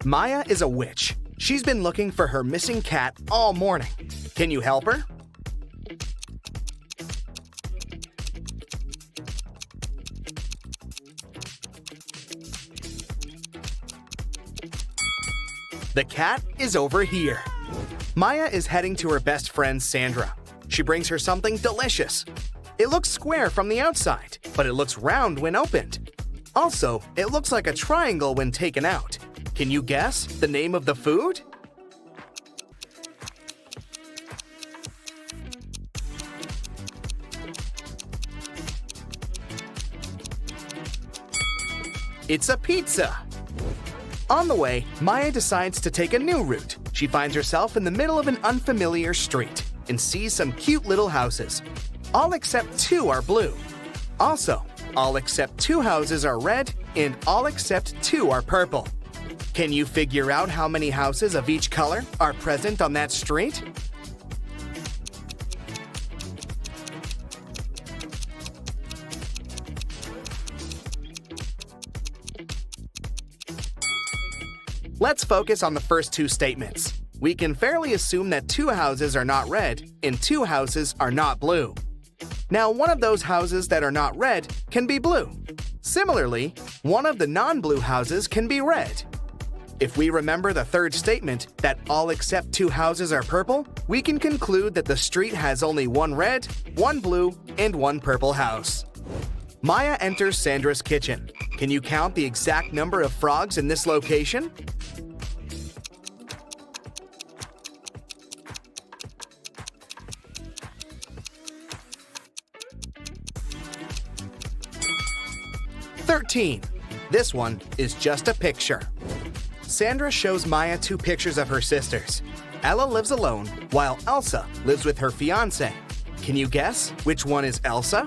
Maya is a witch. She's been looking for her missing cat all morning. Can you help her? The cat is over here. Maya is heading to her best friend Sandra. She brings her something delicious. It looks square from the outside, but it looks round when opened. Also, it looks like a triangle when taken out. Can you guess the name of the food? It's a pizza. On the way, Maya decides to take a new route. She finds herself in the middle of an unfamiliar street and sees some cute little houses. All except 2 are blue. Also, all except 2 houses are red and all except 2 are purple. Can you figure out how many houses of each color are present on that street? Let's focus on the first 2 statements. We can fairly assume that 2 houses are not red and 2 houses are not blue. Now, one of those houses that are not red can be blue. Similarly, one of the non-blue houses can be red. If we remember the third statement, that all except 2 houses are purple, we can conclude that the street has only 1 red, 1 blue, and 1 purple house. Maya enters Sandra's kitchen. Can you count the exact number of frogs in this location? "13. This one is just a picture. Sandra shows Maya 2 pictures of her sisters. Ella lives alone, while Elsa lives with her fiancé. Can you guess which one is Elsa?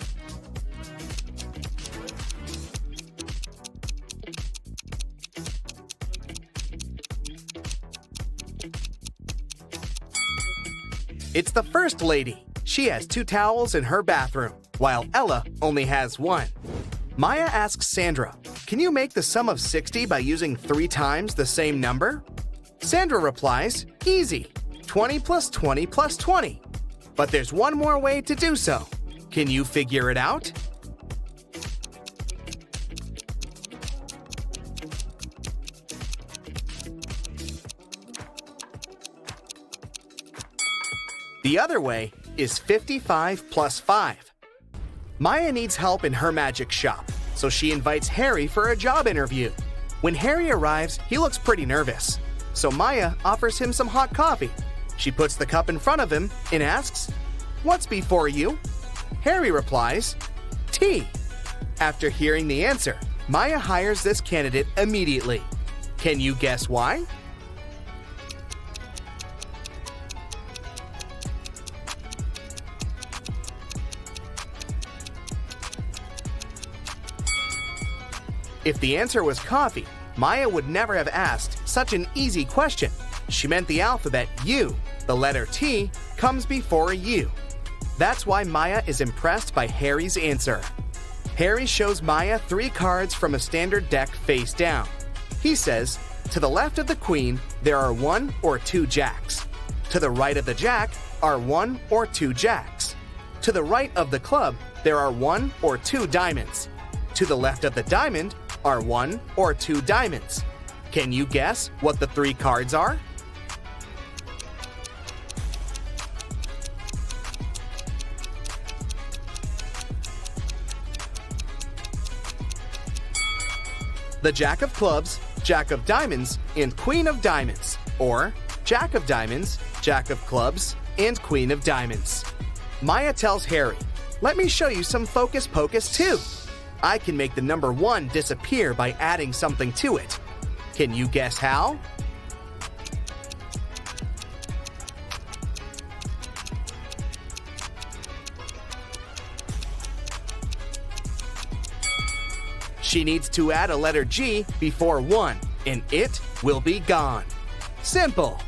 It's the first lady. She has 2 towels in her bathroom, while Ella only has 1. Maya asks Sandra, can you make the sum of 60 by using 3 times the same number? Sandra replies, easy, 20 plus 20 plus 20. But there's one more way to do so. Can you figure it out? The other way is 55 plus 5. Maya needs help in her magic shop, so she invites Harry for a job interview. When Harry arrives, he looks pretty nervous, so Maya offers him some hot coffee. She puts the cup in front of him and asks, "What's before you?" Harry replies, "Tea." After hearing the answer, Maya hires this candidate immediately. Can you guess why? If the answer was coffee, Maya would never have asked such an easy question. She meant the alphabet U, the letter T, comes before U. That's why Maya is impressed by Harry's answer. Harry shows Maya 3 cards from a standard deck face down. He says, to the left of the queen, there are 1 or 2 jacks. To the right of the jack are 1 or 2 jacks. To the right of the club, there are 1 or 2 diamonds. To the left of the diamond are 1 or 2 diamonds. Can you guess what the 3 cards are? The Jack of Clubs, Jack of Diamonds, and Queen of Diamonds, or Jack of Diamonds, Jack of Clubs, and Queen of Diamonds. Maya tells Harry, "Let me show you some focus pocus too. I can make the number 1 disappear by adding something to it. Can you guess how?" She needs to add a letter G before 1, and it will be gone. Simple.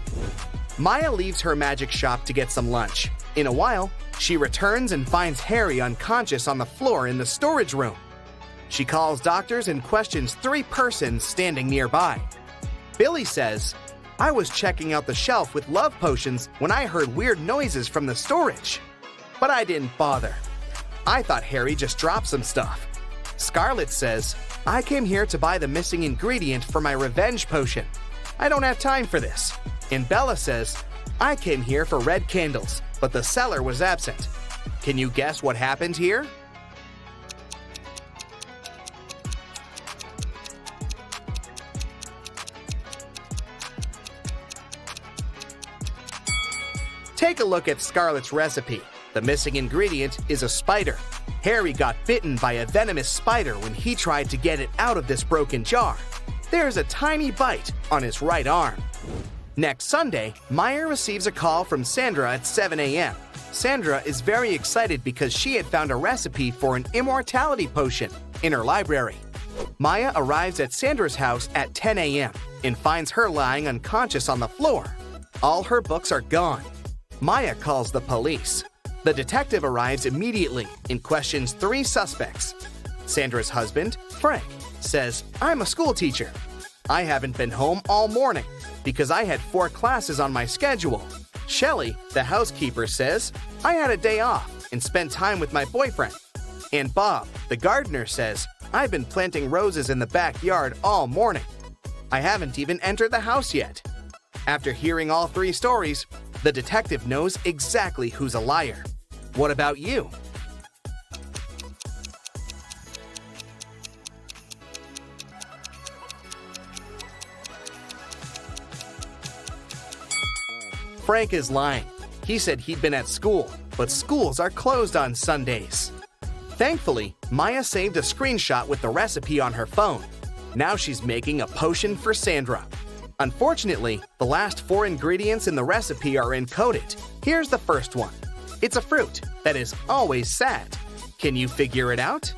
Maya leaves her magic shop to get some lunch. In a while, she returns and finds Harry unconscious on the floor in the storage room. She calls doctors and questions 3 persons standing nearby. Billy says, I was checking out the shelf with love potions when I heard weird noises from the storage. But I didn't bother. I thought Harry just dropped some stuff. Scarlet says, I came here to buy the missing ingredient for my revenge potion. I don't have time for this. And Bella says, I came here for red candles, but the seller was absent. Can you guess what happened here? Take a look at Scarlet's recipe. The missing ingredient is a spider. Harry got bitten by a venomous spider when he tried to get it out of this broken jar. There's a tiny bite on his right arm. Next Sunday, Maya receives a call from Sandra at 7 a.m. Sandra is very excited because she had found a recipe for an immortality potion in her library. Maya arrives at Sandra's house at 10 a.m. and finds her lying unconscious on the floor. All her books are gone. Maya calls the police. The detective arrives immediately and questions 3 suspects. Sandra's husband, Frank, says, I'm a school teacher. I haven't been home all morning because I had 4 classes on my schedule. Shelley, the housekeeper, says, I had a day off and spent time with my boyfriend. And Bob, the gardener, says, I've been planting roses in the backyard all morning. I haven't even entered the house yet. After hearing all 3 stories, the detective knows exactly who's a liar. What about you? Frank is lying. He said he'd been at school, but schools are closed on Sundays. Thankfully, Maya saved a screenshot with the recipe on her phone. Now she's making a potion for Sandra. Unfortunately, the last 4 ingredients in the recipe are encoded. Here's the first one. It's a fruit that is always sad. Can you figure it out?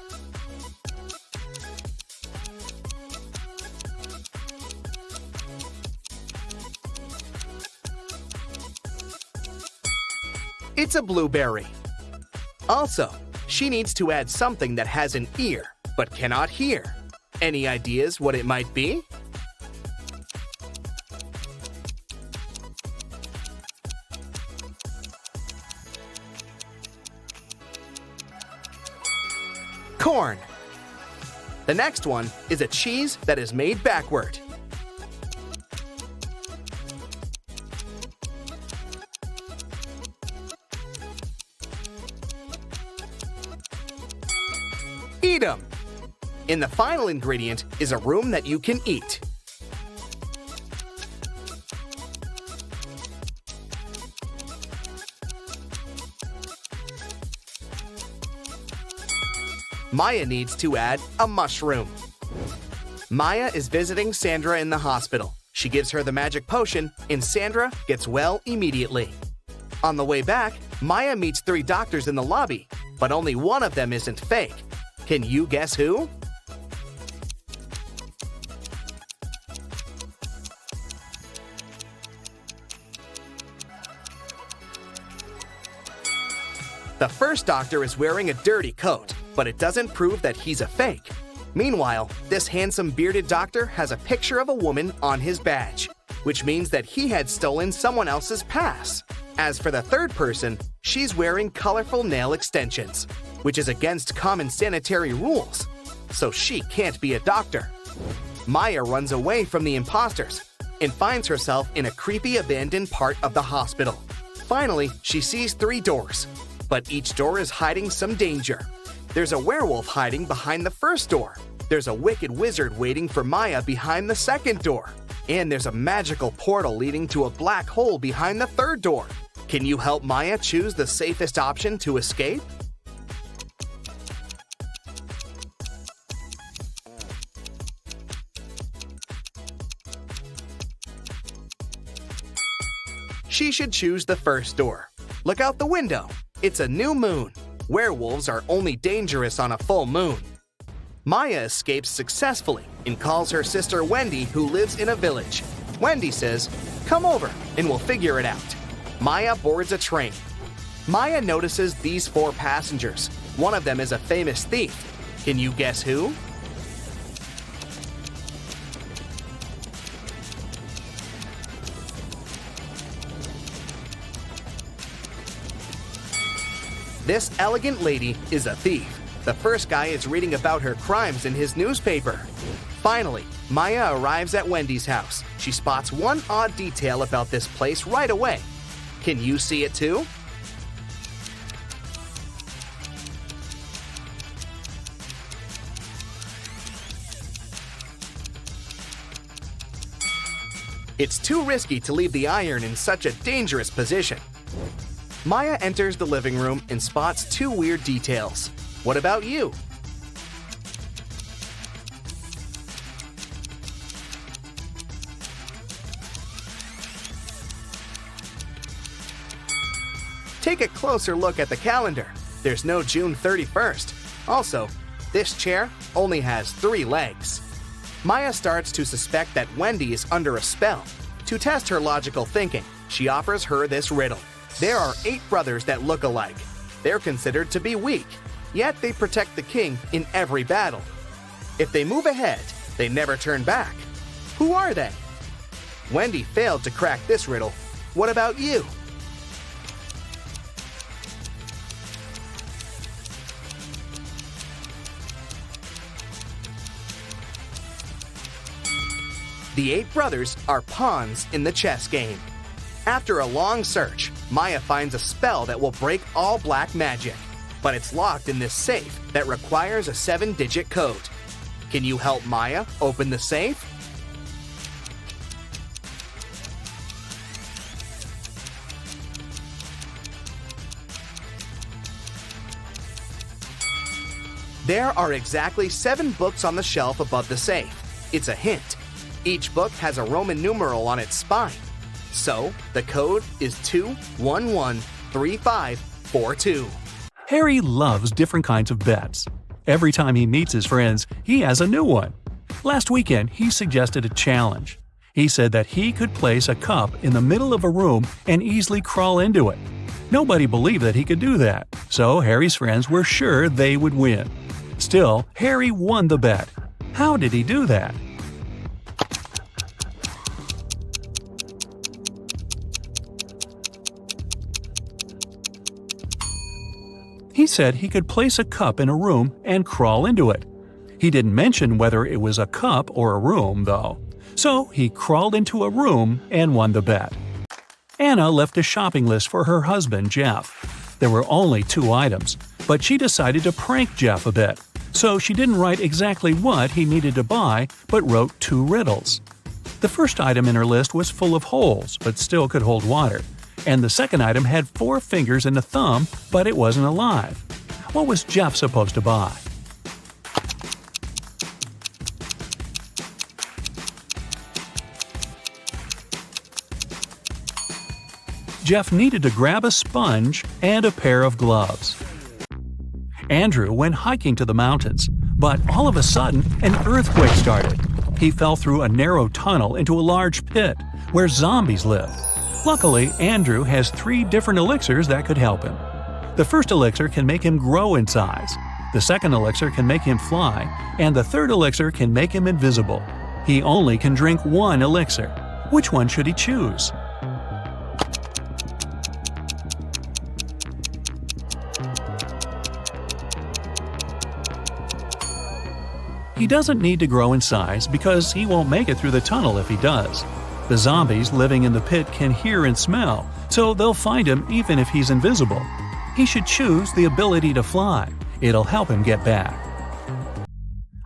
It's a blueberry. Also, she needs to add something that has an ear but cannot hear. Any ideas what it might be? Corn. The next one is a cheese that is made backward. Eat 'em. And the final ingredient is a room that you can eat. Maya needs to add a mushroom. Maya is visiting Sandra in the hospital. She gives her the magic potion, and Sandra gets well immediately. On the way back, Maya meets 3 doctors in the lobby, but only one of them isn't fake. Can you guess who? The first doctor is wearing a dirty coat, but it doesn't prove that he's a fake. Meanwhile, this handsome bearded doctor has a picture of a woman on his badge, which means that he had stolen someone else's pass. As for the third person, she's wearing colorful nail extensions, which is against common sanitary rules, so she can't be a doctor. Maya runs away from the imposters and finds herself in a creepy abandoned part of the hospital. Finally, she sees 3 doors, but each door is hiding some danger. There's a werewolf hiding behind the first door. There's a wicked wizard waiting for Maya behind the second door. And there's a magical portal leading to a black hole behind the third door. Can you help Maya choose the safest option to escape? She should choose the first door. Look out the window. It's a new moon. Werewolves are only dangerous on a full moon. Maya escapes successfully and calls her sister Wendy, who lives in a village. Wendy says, "Come over and we'll figure it out." Maya boards a train. Maya notices these 4 passengers. One of them is a famous thief. Can you guess who? This elegant lady is a thief. The first guy is reading about her crimes in his newspaper. Finally, Maya arrives at Wendy's house. She spots one odd detail about this place right away. Can you see it too? It's too risky to leave the iron in such a dangerous position. Maya enters the living room and spots two weird details. What about you? Take a closer look at the calendar. There's no June 31st. Also, this chair only has 3 legs. Maya starts to suspect that Wendy is under a spell. To test her logical thinking, she offers her this riddle. There are 8 brothers that look alike. They're considered to be weak, yet they protect the king in every battle. If they move ahead, they never turn back. Who are they? Wendy failed to crack this riddle. What about you? The 8 brothers are pawns in the chess game. After a long search, Maya finds a spell that will break all black magic, but it's locked in this safe that requires a 7-digit code. Can you help Maya open the safe? There are exactly 7 books on the shelf above the safe. It's a hint. Each book has a Roman numeral on its spine. So, the code is 2113542. Harry loves different kinds of bets. Every time he meets his friends, he has a new one. Last weekend, he suggested a challenge. He said that he could place a cup in the middle of a room and easily crawl into it. Nobody believed that he could do that, so Harry's friends were sure they would win. Still, Harry won the bet. How did he do that? He said he could place a cup in a room and crawl into it. He didn't mention whether it was a cup or a room, though. So he crawled into a room and won the bet. Anna left a shopping list for her husband, Jeff. There were only 2 items, but she decided to prank Jeff a bit. So she didn't write exactly what he needed to buy, but wrote 2 riddles. The first item in her list was full of holes, but still could hold water. And the second item had 4 fingers and a thumb, but it wasn't alive. What was Jeff supposed to buy? Jeff needed to grab a sponge and a pair of gloves. Andrew went hiking to the mountains, but all of a sudden, an earthquake started. He fell through a narrow tunnel into a large pit where zombies live. Luckily, Andrew has 3 different elixirs that could help him. The first elixir can make him grow in size, the second elixir can make him fly, and the third elixir can make him invisible. He only can drink 1 elixir. Which one should he choose? He doesn't need to grow in size because he won't make it through the tunnel if he does. The zombies living in the pit can hear and smell, so they'll find him even if he's invisible. He should choose the ability to fly. It'll help him get back.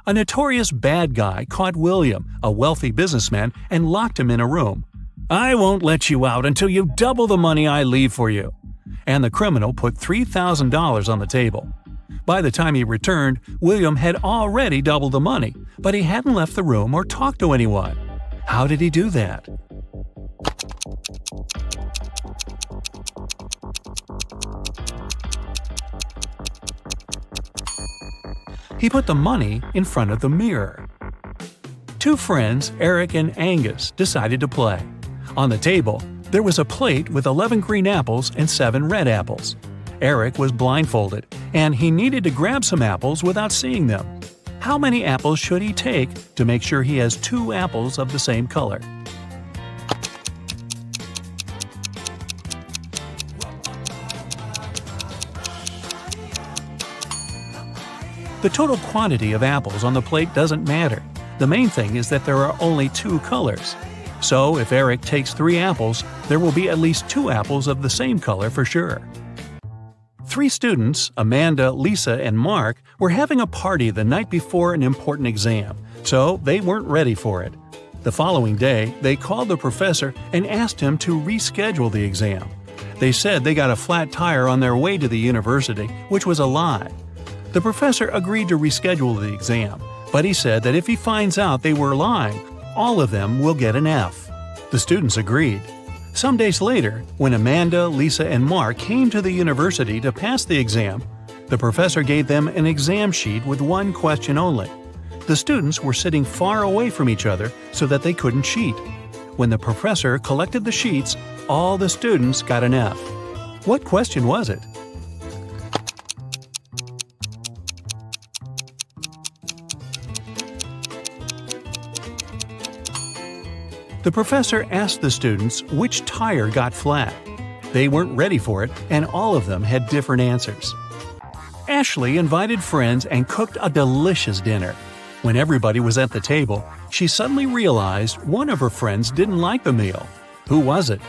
A notorious bad guy caught William, a wealthy businessman, and locked him in a room. "I won't let you out until you double the money I leave for you." And the criminal put $3,000 on the table. By the time he returned, William had already doubled the money, but he hadn't left the room or talked to anyone. How did he do that? He put the money in front of the mirror. 2 friends, Eric and Angus, decided to play. On the table, there was a plate with 11 green apples and 7 red apples. Eric was blindfolded, and he needed to grab some apples without seeing them. How many apples should he take to make sure he has 2 apples of the same color? The total quantity of apples on the plate doesn't matter. The main thing is that there are only 2 colors. So if Eric takes 3 apples, there will be at least 2 apples of the same color for sure. 3 students, Amanda, Lisa, and Mark, were having a party the night before an important exam, so they weren't ready for it. The following day, they called the professor and asked him to reschedule the exam. They said they got a flat tire on their way to the university, which was a lie. The professor agreed to reschedule the exam, but he said that if he finds out they were lying, all of them will get an F. The students agreed. Some days later, when Amanda, Lisa, and Mark came to the university to pass the exam, the professor gave them an exam sheet with 1 question only. The students were sitting far away from each other so that they couldn't cheat. When the professor collected the sheets, all the students got an F. What question was it? The professor asked the students which tire got flat. They weren't ready for it, and all of them had different answers. Ashley invited friends and cooked a delicious dinner. When everybody was at the table, she suddenly realized one of her friends didn't like the meal. Who was it?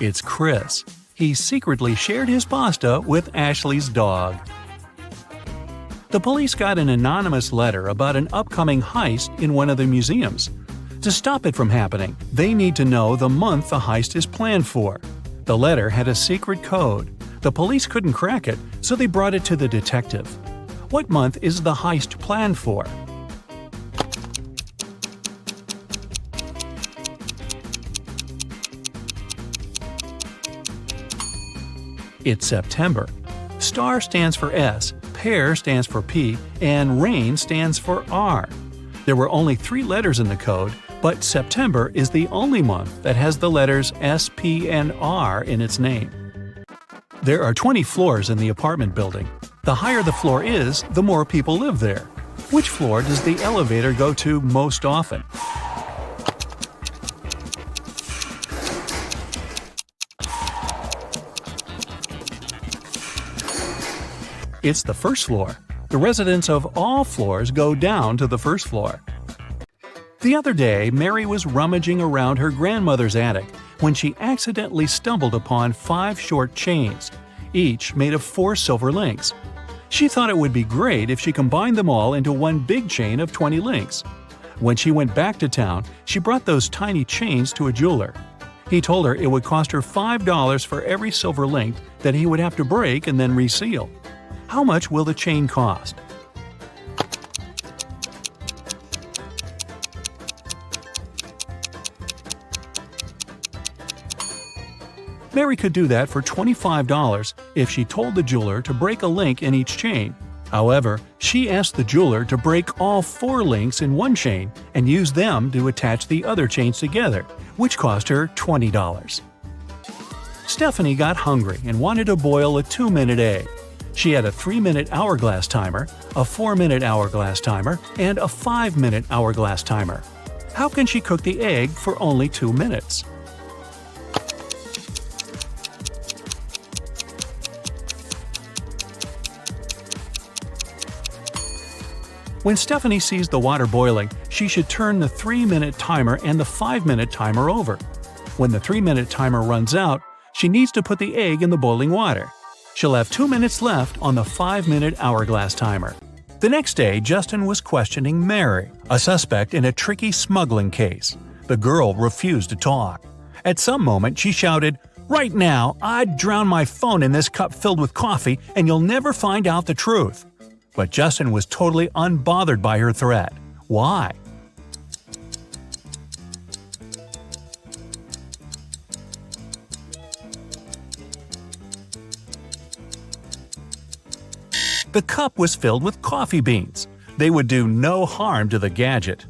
It's Chris. He secretly shared his pasta with Ashley's dog. The police got an anonymous letter about an upcoming heist in one of the museums. To stop it from happening, they need to know the month the heist is planned for. The letter had a secret code. The police couldn't crack it, so they brought it to the detective. What month is the heist planned for? It's September. Star stands for S, pear stands for P, and rain stands for R. There were only 3 letters in the code, but September is the only month that has the letters S, P, and R in its name. There are 20 floors in the apartment building. The higher the floor is, the more people live there. Which floor does the elevator go to most often? It's the first floor. The residents of all floors go down to the first floor. The other day, Mary was rummaging around her grandmother's attic when she accidentally stumbled upon 5 short chains, each made of 4 silver links. She thought it would be great if she combined them all into one big chain of 20 links. When she went back to town, she brought those tiny chains to a jeweler. He told her it would cost her $5 for every silver link that he would have to break and then reseal. How much will the chain cost? Mary could do that for $25 if she told the jeweler to break a link in each chain. However, she asked the jeweler to break all 4 links in one chain and use them to attach the other chains together, which cost her $20. Stephanie got hungry and wanted to boil a 2-minute egg. She had a 3-minute hourglass timer, a 4-minute hourglass timer, and a 5-minute hourglass timer. How can she cook the egg for only 2 minutes? When Stephanie sees the water boiling, she should turn the 3-minute timer and the 5-minute timer over. When the 3-minute timer runs out, she needs to put the egg in the boiling water. She'll have 2 minutes left on the 5-minute hourglass timer. The next day, Justin was questioning Mary, a suspect in a tricky smuggling case. The girl refused to talk. At some moment, she shouted, "Right now, I'd drown my phone in this cup filled with coffee and you'll never find out the truth." But Justin was totally unbothered by her threat. Why? The cup was filled with coffee beans. They would do no harm to the gadget.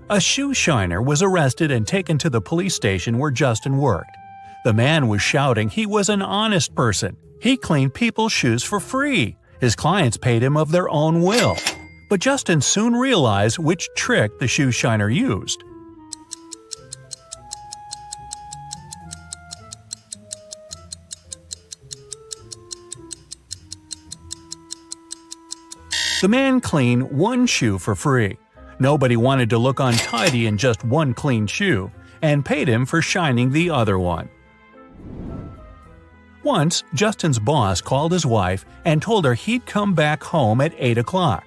A shoe shiner was arrested and taken to the police station where Justin worked. The man was shouting he was an honest person. He cleaned people's shoes for free. His clients paid him of their own will. But Justin soon realized which trick the shoe shiner used. The man cleaned one shoe for free. Nobody wanted to look untidy in just one clean shoe, and paid him for shining the other one. Once, Justin's boss called his wife and told her he'd come back home at 8 o'clock.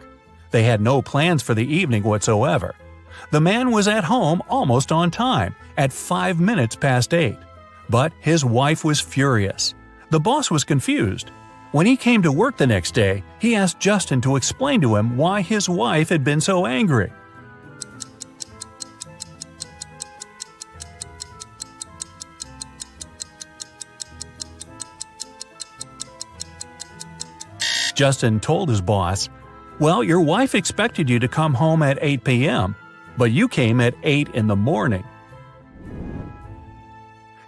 They had no plans for the evening whatsoever. The man was at home almost on time, at 5 minutes past 8. But his wife was furious. The boss was confused. When he came to work the next day, he asked Justin to explain to him why his wife had been so angry. Justin told his boss, "Well, your wife expected you to come home at 8 p.m., but you came at 8 in the morning."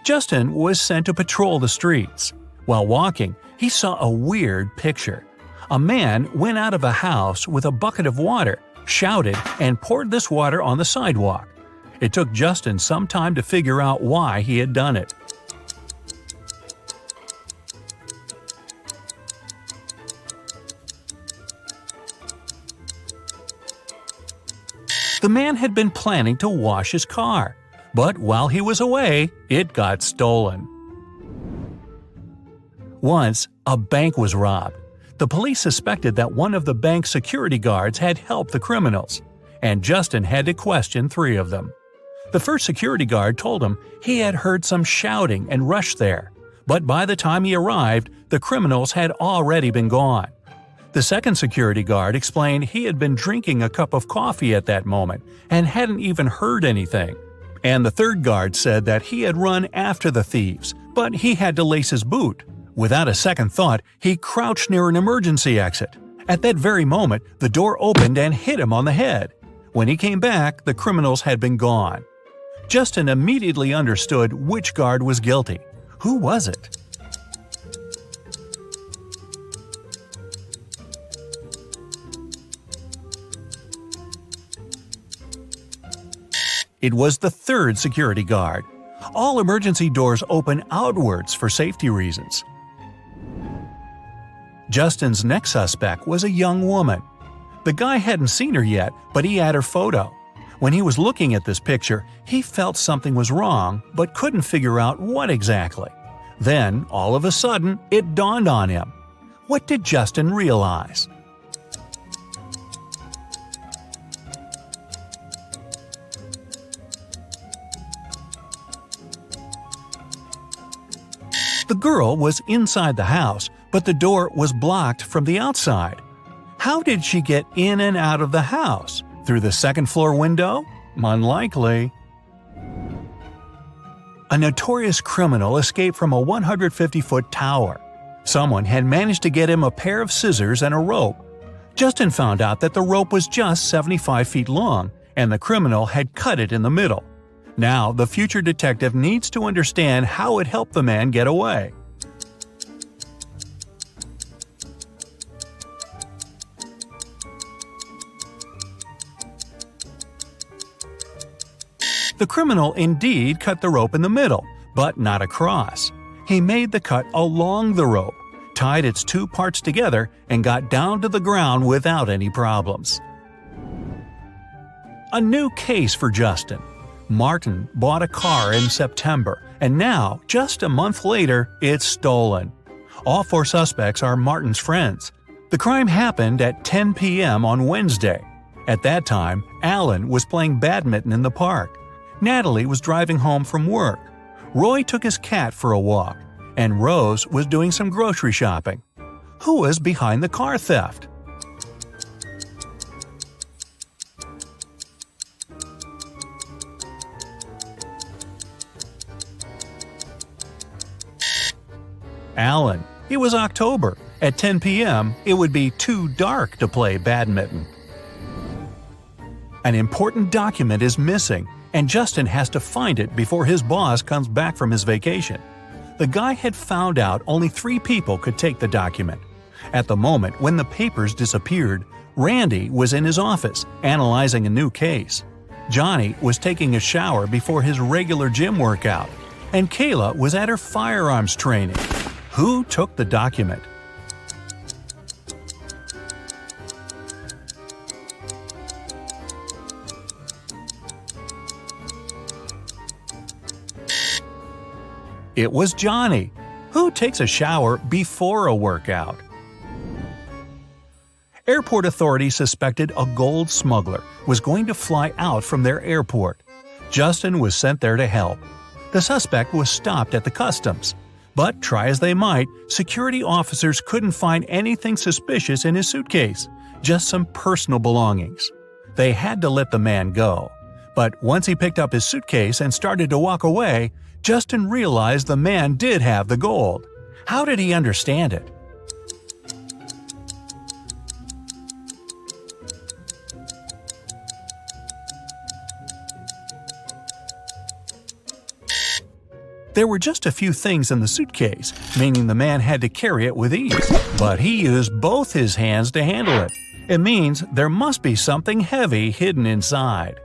Justin was sent to patrol the streets. While walking, he saw a weird picture. A man went out of a house with a bucket of water, shouted, and poured this water on the sidewalk. It took Justin some time to figure out why he had done it. The man had been planning to wash his car, but while he was away, it got stolen. Once, a bank was robbed. The police suspected that one of the bank's security guards had helped the criminals, and Justin had to question 3 of them. The first security guard told him he had heard some shouting and rushed there, but by the time he arrived, the criminals had already been gone. The second security guard explained he had been drinking a cup of coffee at that moment and hadn't even heard anything. And the third guard said that he had run after the thieves, but he had to lace his boot. Without a second thought, he crouched near an emergency exit. At that very moment, the door opened and hit him on the head. When he came back, the criminals had been gone. Justin immediately understood which guard was guilty. Who was it? It was the third security guard. All emergency doors open outwards for safety reasons. Justin's next suspect was a young woman. The guy hadn't seen her yet, but he had her photo. When he was looking at this picture, he felt something was wrong, but couldn't figure out what exactly. Then, all of a sudden, it dawned on him. What did Justin realize? The girl was inside the house, but the door was blocked from the outside. How did she get in and out of the house? Through the second-floor window? Unlikely. A notorious criminal escaped from a 150-foot tower. Someone had managed to get him a pair of scissors and a rope. Justin found out that the rope was just 75 feet long, and the criminal had cut it in the middle. Now, the future detective needs to understand how it helped the man get away. The criminal indeed cut the rope in the middle, but not across. He made the cut along the rope, tied its 2 parts together, and got down to the ground without any problems. A new case for Justin. Martin bought a car in September, and now, just a month later, it's stolen. All 4 suspects are Martin's friends. The crime happened at 10 p.m. on Wednesday. At that time, Alan was playing badminton in the park. Natalie was driving home from work. Roy took his cat for a walk, and Rose was doing some grocery shopping. Who was behind the car theft? Alan. It was October. At 10 p.m., it would be too dark to play badminton. An important document is missing, and Justin has to find it before his boss comes back from his vacation. The guy had found out only 3 people could take the document. At the moment when the papers disappeared, Randy was in his office, analyzing a new case. Johnny was taking a shower before his regular gym workout, and Kayla was at her firearms training. Who took the document? It was Johnny. Who takes a shower before a workout? Airport authorities suspected a gold smuggler was going to fly out from their airport. Justin was sent there to help. The suspect was stopped at the customs. But try as they might, security officers couldn't find anything suspicious in his suitcase, just some personal belongings. They had to let the man go. But once he picked up his suitcase and started to walk away, Justin realized the man did have the gold. How did he understand it? There were just a few things in the suitcase, meaning the man had to carry it with ease. But he used both his hands to handle it. It means there must be something heavy hidden inside.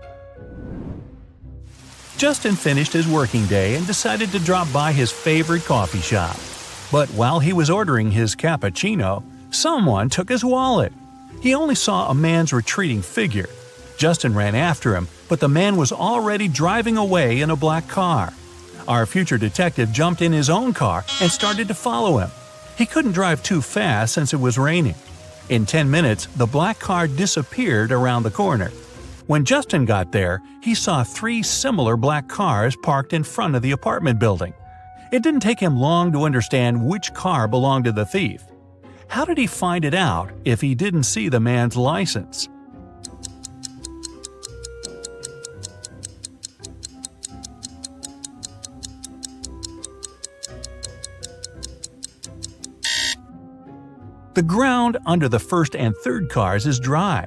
Justin finished his working day and decided to drop by his favorite coffee shop. But while he was ordering his cappuccino, someone took his wallet. He only saw a man's retreating figure. Justin ran after him, but the man was already driving away in a black car. Our future detective jumped in his own car and started to follow him. He couldn't drive too fast since it was raining. In 10 minutes, the black car disappeared around the corner. When Justin got there, he saw 3 similar black cars parked in front of the apartment building. It didn't take him long to understand which car belonged to the thief. How did he find it out if he didn't see the man's license? The ground under the first and third cars is dry,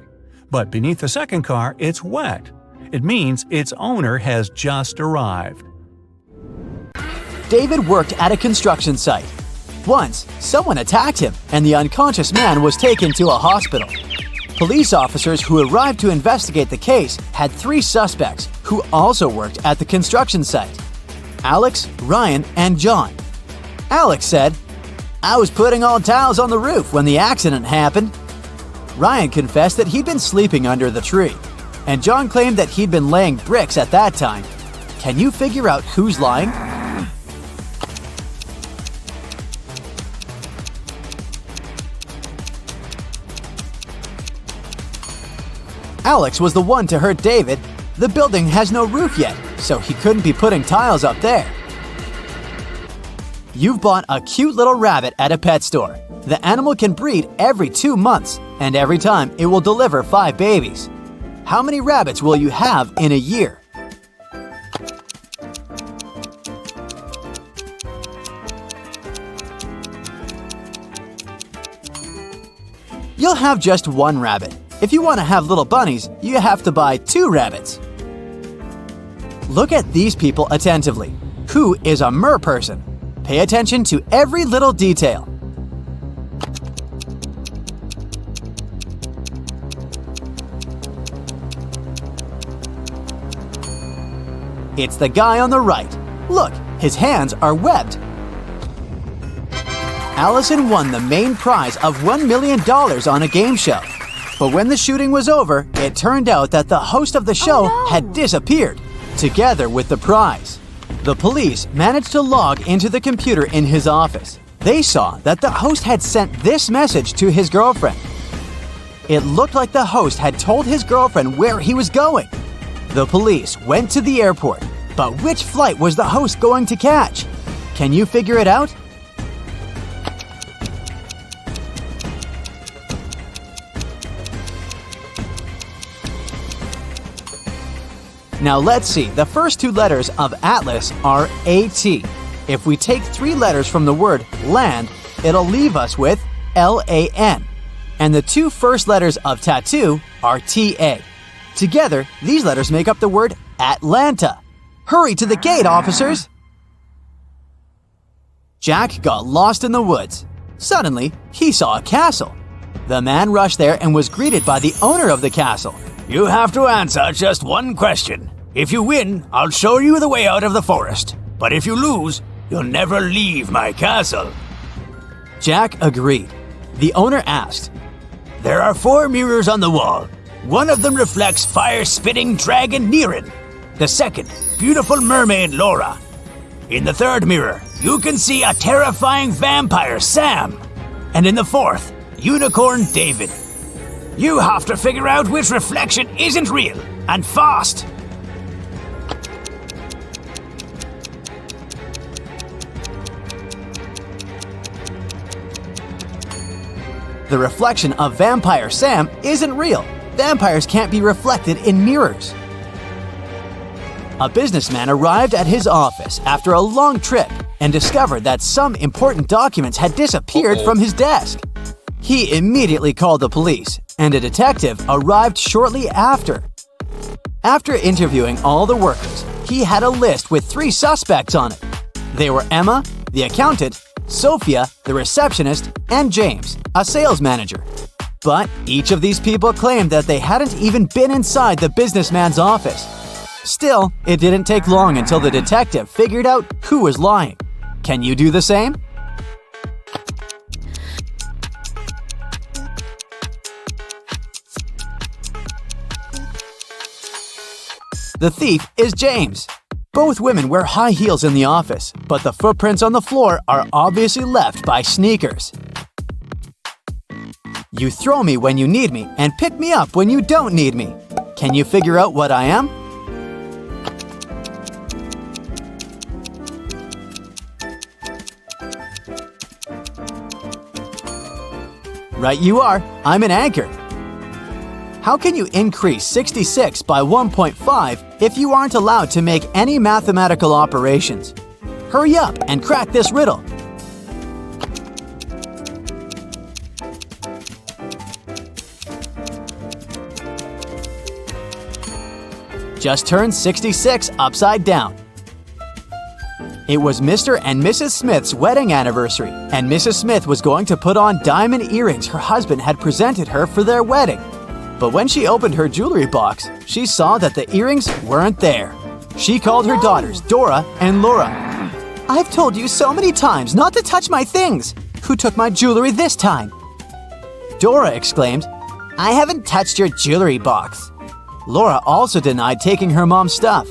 but beneath the second car, it's wet. It means its owner has just arrived. David worked at a construction site. Once, someone attacked him, and the unconscious man was taken to a hospital. Police officers who arrived to investigate the case had 3 suspects who also worked at the construction site: Alex, Ryan, and John. Alex said, "I was putting all tiles on the roof when the accident happened." Ryan confessed that he'd been sleeping under the tree, and John claimed that he'd been laying bricks at that time. Can you figure out who's lying? Alex was the one to hurt David. The building has no roof yet, so he couldn't be putting tiles up there. You've bought a cute little rabbit at a pet store. The animal can breed every 2 months, and every time it will deliver 5 babies. How many rabbits will you have in a year? You'll have just 1 rabbit. If you want to have little bunnies, you have to buy 2 rabbits. Look at these people attentively. Who is a mer person? Pay attention to every little detail. It's the guy on the right. Look, his hands are webbed. Allison won the main prize of $1 million on a game show. But when the shooting was over, it turned out that the host of the show had disappeared, together with the prize. The police managed to log into the computer in his office. They saw that the host had sent this message to his girlfriend. It looked like the host had told his girlfriend where he was going. The police went to the airport, but which flight was the host going to catch? Can you figure it out? Now let's see, the first 2 letters of Atlas are AT. If we take 3 letters from the word land, it'll leave us with LAN. And the 2 first letters of tattoo are TA. Together, these letters make up the word Atlanta. Hurry to the gate, officers! Jack got lost in the woods. Suddenly, he saw a castle. The man rushed there and was greeted by the owner of the castle. You have to answer just 1 question. If you win, I'll show you the way out of the forest. But if you lose, you'll never leave my castle. Jack agreed. The owner asked, There are 4 mirrors on the wall. One of them reflects fire-spitting dragon Niren. The second, beautiful mermaid Laura. In the third mirror, you can see a terrifying vampire, Sam. And in the fourth, unicorn, David. You have to figure out which reflection isn't real, and fast. The reflection of Vampire Sam isn't real. Vampires can't be reflected in mirrors. A businessman arrived at his office after a long trip and discovered that some important documents had disappeared from his desk. He immediately called the police, and a detective arrived shortly after. After interviewing all the workers, he had a list with 3 suspects on it. They were Emma, the accountant, Sophia, the receptionist, and James, a sales manager. But each of these people claimed that they hadn't even been inside the businessman's office. Still, it didn't take long until the detective figured out who was lying. Can you do the same? The thief is James. Both women wear high heels in the office, but the footprints on the floor are obviously left by sneakers. You throw me when you need me and pick me up when you don't need me. Can you figure out what I am? Right you are. I'm an anchor. How can you increase 66 by 1.5 if you aren't allowed to make any mathematical operations? Hurry up and crack this riddle. Just turn 66 upside down. It was Mr. and Mrs. Smith's wedding anniversary, and Mrs. Smith was going to put on diamond earrings her husband had presented her for their wedding. But when she opened her jewelry box, she saw that the earrings weren't there. She called her daughters, Dora and Laura. "I've told you so many times not to touch my things. Who took my jewelry this time?" Dora exclaimed, "I haven't touched your jewelry box." Laura also denied taking her mom's stuff.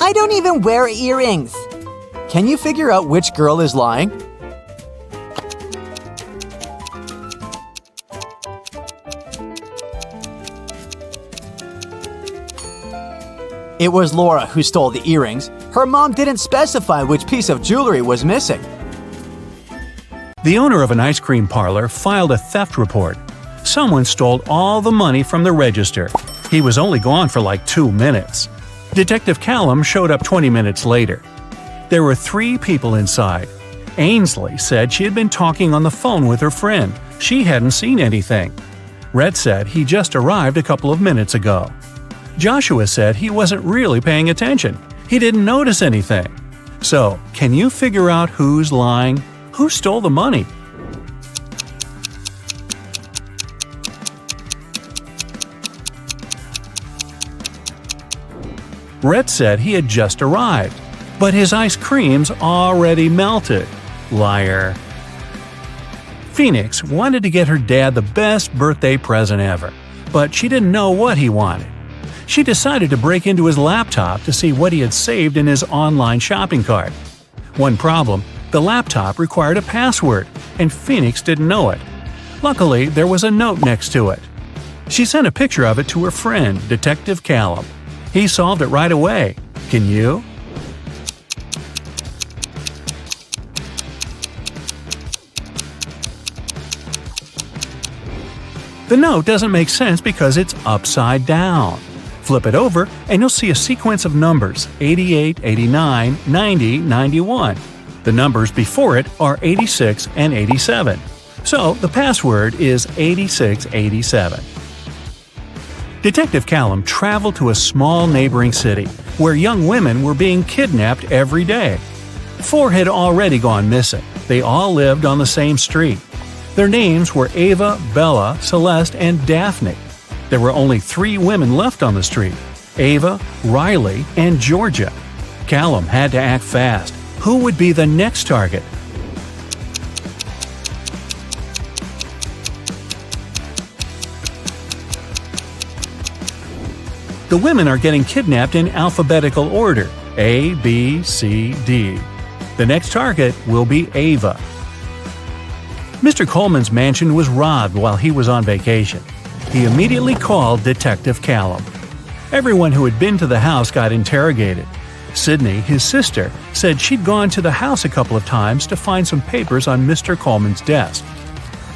"I don't even wear earrings." Can you figure out which girl is lying? It was Laura who stole the earrings. Her mom didn't specify which piece of jewelry was missing. The owner of an ice cream parlor filed a theft report. Someone stole all the money from the register. He was only gone for like 2 minutes. Detective Callum showed up 20 minutes later. There were 3 people inside. Ainsley said she had been talking on the phone with her friend. She hadn't seen anything. Rhett said he just arrived a couple of minutes ago. Joshua said he wasn't really paying attention. He didn't notice anything. So, can you figure out who's lying? Who stole the money? Rhett said he had just arrived, but his ice cream's already melted. Liar. Phoenix wanted to get her dad the best birthday present ever, but she didn't know what he wanted. She decided to break into his laptop to see what he had saved in his online shopping cart. One problem, the laptop required a password, and Phoenix didn't know it. Luckily, there was a note next to it. She sent a picture of it to her friend, Detective Callum. He solved it right away. Can you? The note doesn't make sense because it's upside down. Flip it over and you'll see a sequence of numbers 88, 89, 90, 91. The numbers before it are 86 and 87. So the password is 8687. Detective Callum traveled to a small neighboring city where young women were being kidnapped every day. 4 had already gone missing. They all lived on the same street. Their names were Ava, Bella, Celeste, and Daphne. There were only 3 women left on the street: Ava, Riley, and Georgia. Callum had to act fast. Who would be the next target? The women are getting kidnapped in alphabetical order: A, B, C, D. The next target will be Ava. Mr. Coleman's mansion was robbed while he was on vacation. He immediately called Detective Callum. Everyone who had been to the house got interrogated. Sydney, his sister, said she'd gone to the house a couple of times to find some papers on Mr. Coleman's desk.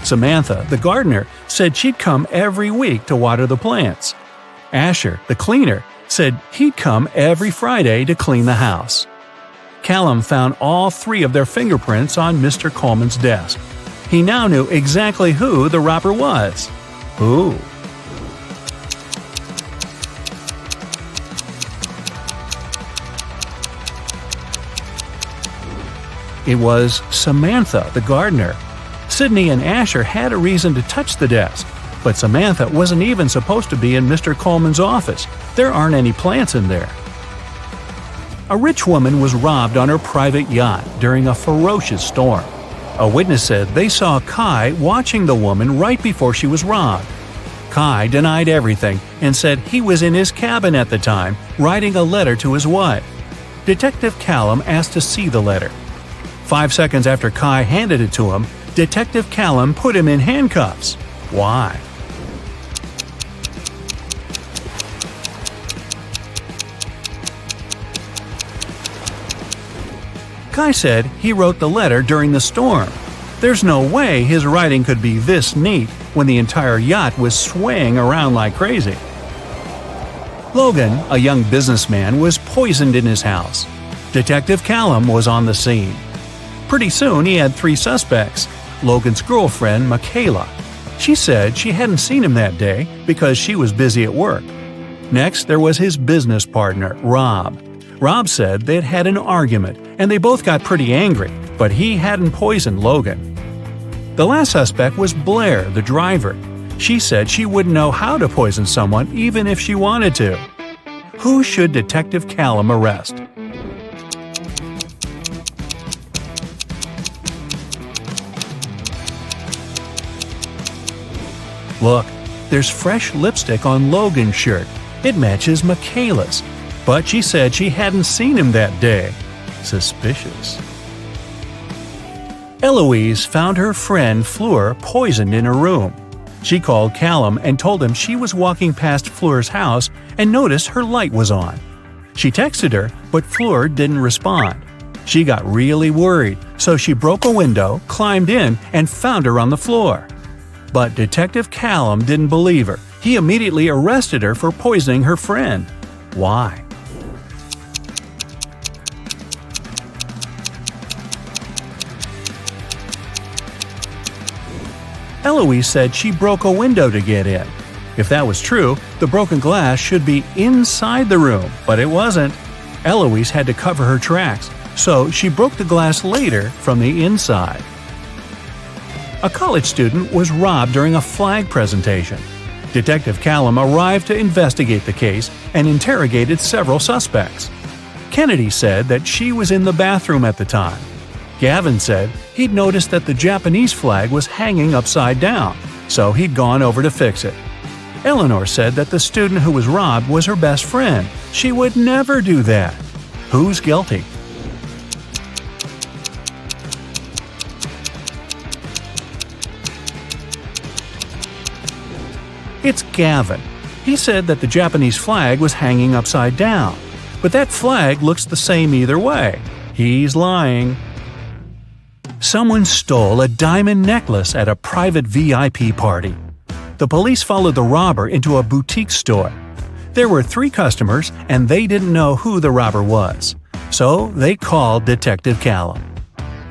Samantha, the gardener, said she'd come every week to water the plants. Asher, the cleaner, said he'd come every Friday to clean the house. Callum found all 3 of their fingerprints on Mr. Coleman's desk. He now knew exactly who the robber was. Who? It was Samantha, the gardener. Sydney and Asher had a reason to touch the desk, but Samantha wasn't even supposed to be in Mr. Coleman's office. There aren't any plants in there. A rich woman was robbed on her private yacht during a ferocious storm. A witness said they saw Kai watching the woman right before she was robbed. Kai denied everything and said he was in his cabin at the time, writing a letter to his wife. Detective Callum asked to see the letter. 5 seconds after Kai handed it to him, Detective Callum put him in handcuffs. Why? Kai said he wrote the letter during the storm. There's no way his writing could be this neat when the entire yacht was swaying around like crazy. Logan, a young businessman, was poisoned in his house. Detective Callum was on the scene. Pretty soon he had 3 suspects. Logan's girlfriend, Michaela. She said she hadn't seen him that day because she was busy at work. Next, there was his business partner, Rob. Rob said they'd had an argument and they both got pretty angry, but he hadn't poisoned Logan. The last suspect was Blair, the driver. She said she wouldn't know how to poison someone even if she wanted to. Who should Detective Callum arrest? Look, there's fresh lipstick on Logan's shirt. It matches Michaela's. But she said she hadn't seen him that day. Suspicious. Eloise found her friend Fleur poisoned in her room. She called Callum and told him she was walking past Fleur's house and noticed her light was on. She texted her, but Fleur didn't respond. She got really worried, so she broke a window, climbed in, and found her on the floor. But Detective Callum didn't believe her. He immediately arrested her for poisoning her friend. Why? Eloise said she broke a window to get in. If that was true, the broken glass should be inside the room, but it wasn't. Eloise had to cover her tracks, so she broke the glass later from the inside. A college student was robbed during a flag presentation. Detective Callum arrived to investigate the case and interrogated several suspects. Kennedy said that she was in the bathroom at the time. Gavin said he'd noticed that the Japanese flag was hanging upside down, so he'd gone over to fix it. Eleanor said that the student who was robbed was her best friend. She would never do that. Who's guilty? It's Gavin. He said that the Japanese flag was hanging upside down, but that flag looks the same either way. He's lying. Someone stole a diamond necklace at a private VIP party. The police followed the robber into a boutique store. There were 3 customers and they didn't know who the robber was, so they called Detective Callum.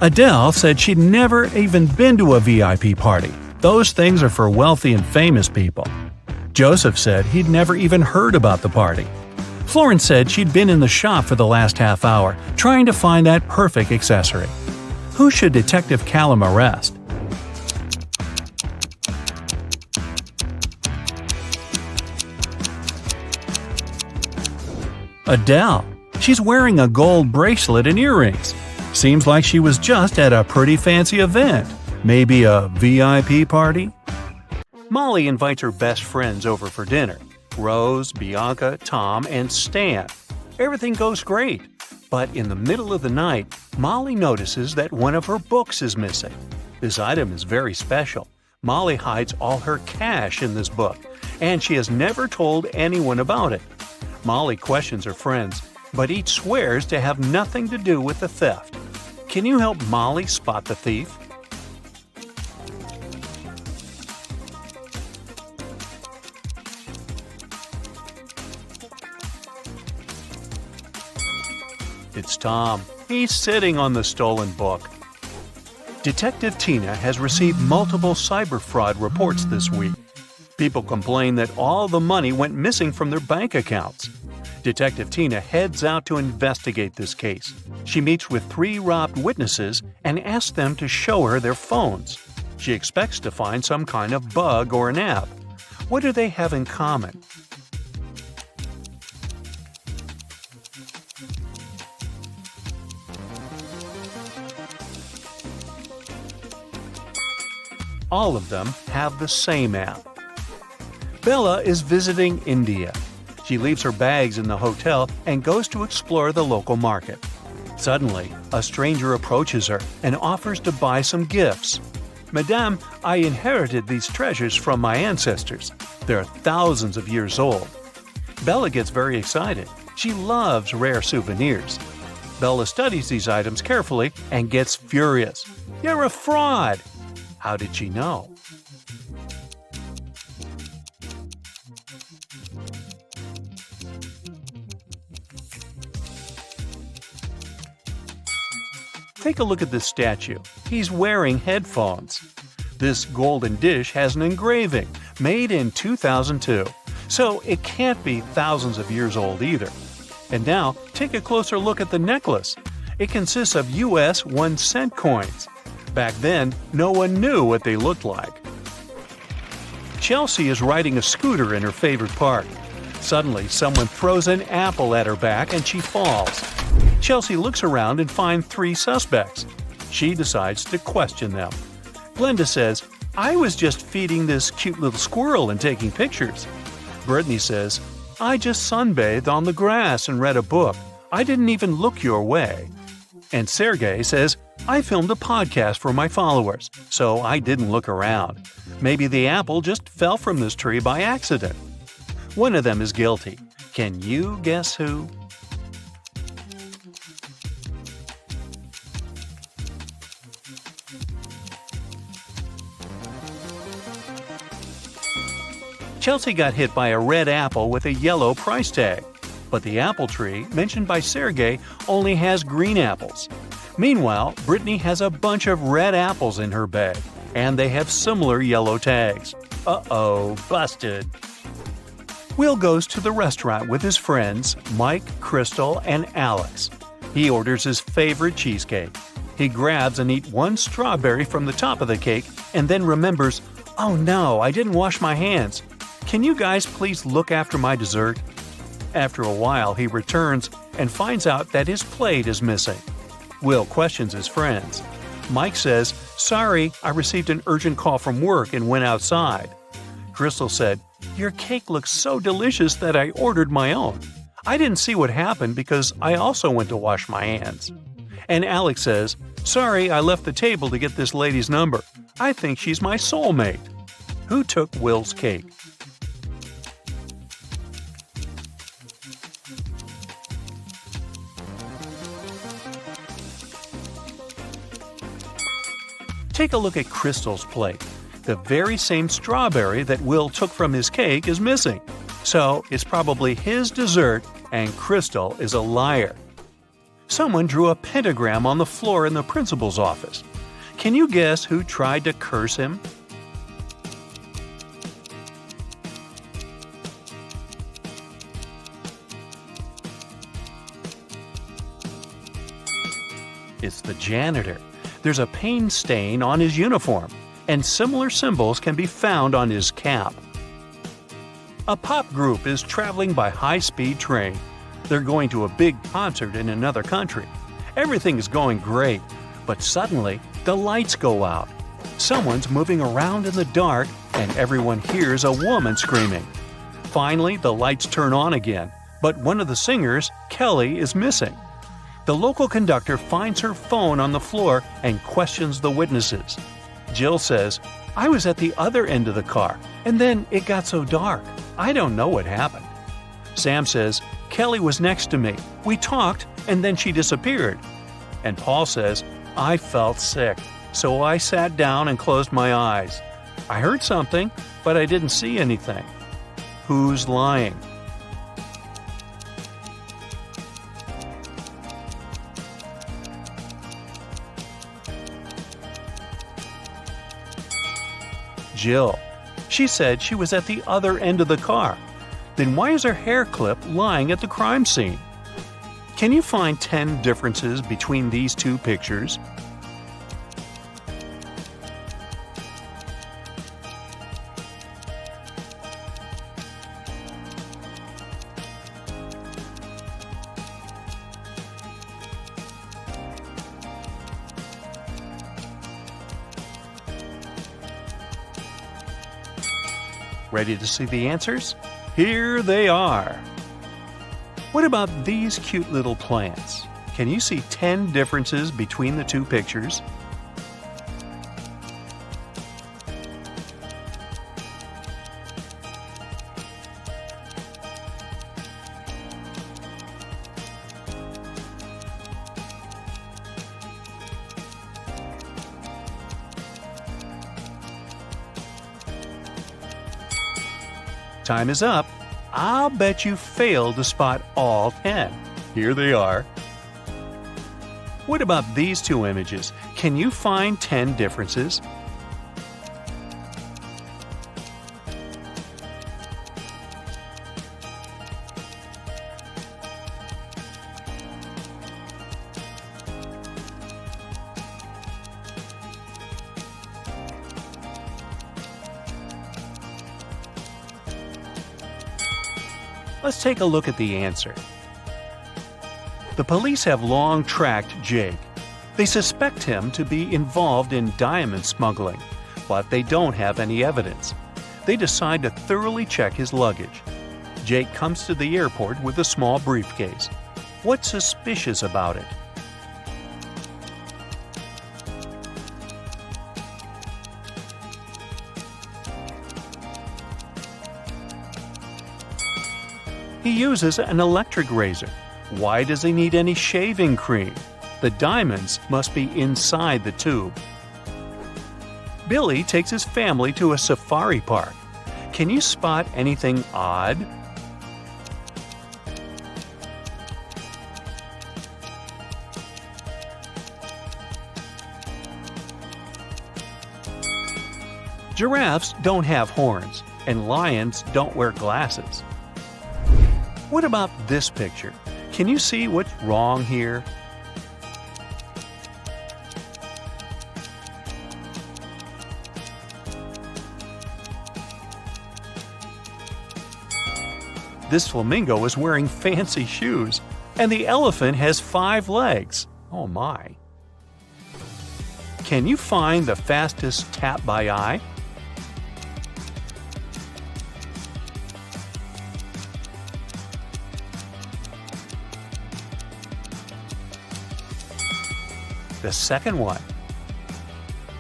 Adele said she'd never even been to a VIP party. Those things are for wealthy and famous people. Joseph said he'd never even heard about the party. Florence said she'd been in the shop for the last half hour trying to find that perfect accessory. Who should Detective Callum arrest? Adele. She's wearing a gold bracelet and earrings. Seems like she was just at a pretty fancy event. Maybe a VIP party? Molly invites her best friends over for dinner. Rose, Bianca, Tom, and Stan. Everything goes great. But in the middle of the night, Molly notices that one of her books is missing. This item is very special. Molly hides all her cash in this book, and she has never told anyone about it. Molly questions her friends, but each swears to have nothing to do with the theft. Can you help Molly spot the thief? It's Tom. He's sitting on the stolen book. Detective Tina has received multiple cyber fraud reports this week. People complain that all the money went missing from their bank accounts. Detective Tina heads out to investigate this case. She meets with 3 robbed witnesses and asks them to show her their phones. She expects to find some kind of bug or an app. What do they have in common? All of them have the same app. Bella is visiting India. She leaves her bags in the hotel and goes to explore the local market. Suddenly, a stranger approaches her and offers to buy some gifts. "Madame, I inherited these treasures from my ancestors. They're thousands of years old." Bella gets very excited. She loves rare souvenirs. Bella studies these items carefully and gets furious. "You're a fraud!" How did she know? Take a look at this statue. He's wearing headphones. This golden dish has an engraving, made in 2002, so it can't be thousands of years old either. And now, take a closer look at the necklace. It consists of US 1-cent coins. Back then, no one knew what they looked like. Chelsea is riding a scooter in her favorite park. Suddenly, someone throws an apple at her back and she falls. Chelsea looks around and finds 3 suspects. She decides to question them. Glenda says, "I was just feeding this cute little squirrel and taking pictures." Brittany says, "I just sunbathed on the grass and read a book. I didn't even look your way." And Sergey says, "I filmed a podcast for my followers, so I didn't look around. Maybe the apple just fell from this tree by accident." One of them is guilty. Can you guess who? Chelsea got hit by a red apple with a yellow price tag. But the apple tree, mentioned by Sergey, only has green apples. Meanwhile, Brittany has a bunch of red apples in her bag, and they have similar yellow tags. Uh-oh, busted. Will goes to the restaurant with his friends, Mike, Crystal, and Alex. He orders his favorite cheesecake. He grabs and eats 1 strawberry from the top of the cake and then remembers, "Oh no, I didn't wash my hands. Can you guys please look after my dessert?" After a while, he returns and finds out that his plate is missing. Will questions his friends. Mike says, "Sorry, I received an urgent call from work and went outside." Crystal said, "Your cake looks so delicious that I ordered my own. I didn't see what happened because I also went to wash my hands." And Alex says, "Sorry, I left the table to get this lady's number. I think she's my soulmate." Who took Will's cake? Take a look at Crystal's plate. The very same strawberry that Will took from his cake is missing. So it's probably his dessert, and Crystal is a liar. Someone drew a pentagram on the floor in the principal's office. Can you guess who tried to curse him? It's the janitor. There's a paint stain on his uniform, and similar symbols can be found on his cap. A pop group is traveling by high-speed train. They're going to a big concert in another country. Everything is going great, but suddenly the lights go out. Someone's moving around in the dark, and everyone hears a woman screaming. Finally, the lights turn on again, but one of the singers, Kelly, is missing. The local conductor finds her phone on the floor and questions the witnesses. Jill says, "I was at the other end of the car, and then it got so dark. I don't know what happened." Sam says, "Kelly was next to me. We talked, and then she disappeared." And Paul says, "I felt sick, so I sat down and closed my eyes. I heard something, but I didn't see anything." Who's lying? Jill. She said she was at the other end of the car. Then why is her hair clip lying at the crime scene? Can you find 10 differences between these two pictures? Ready to see the answers? Here they are. What about these cute little plants? Can you see 10 differences between the two pictures? Time is up. I'll bet you failed to spot all 10. Here they are. What about these two images? Can you find 10 differences? Let's take a look at the answer. The police have long tracked Jake. They suspect him to be involved in diamond smuggling, but they don't have any evidence. They decide to thoroughly check his luggage. Jake comes to the airport with a small briefcase. What's suspicious about it? He uses an electric razor. Why does he need any shaving cream? The diamonds must be inside the tube. Billy takes his family to a safari park. Can you spot anything odd? Giraffes don't have horns, and lions don't wear glasses. What about this picture? Can you see what's wrong here? This flamingo is wearing fancy shoes, and the elephant has 5 legs. Oh my. Can you find the fastest tap by eye? The second one.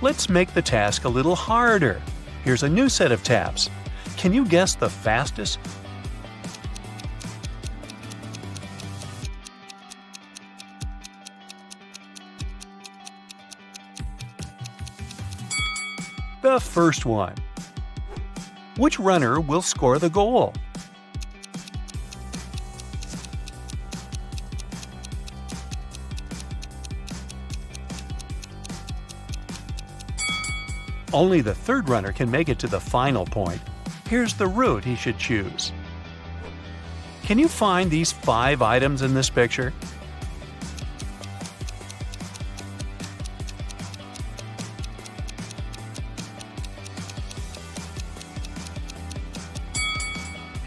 Let's make the task a little harder. Here's a new set of taps. Can you guess the fastest? The first one. Which runner will score the goal? Only the third runner can make it to the final point. Here's the route he should choose. Can you find these 5 items in this picture?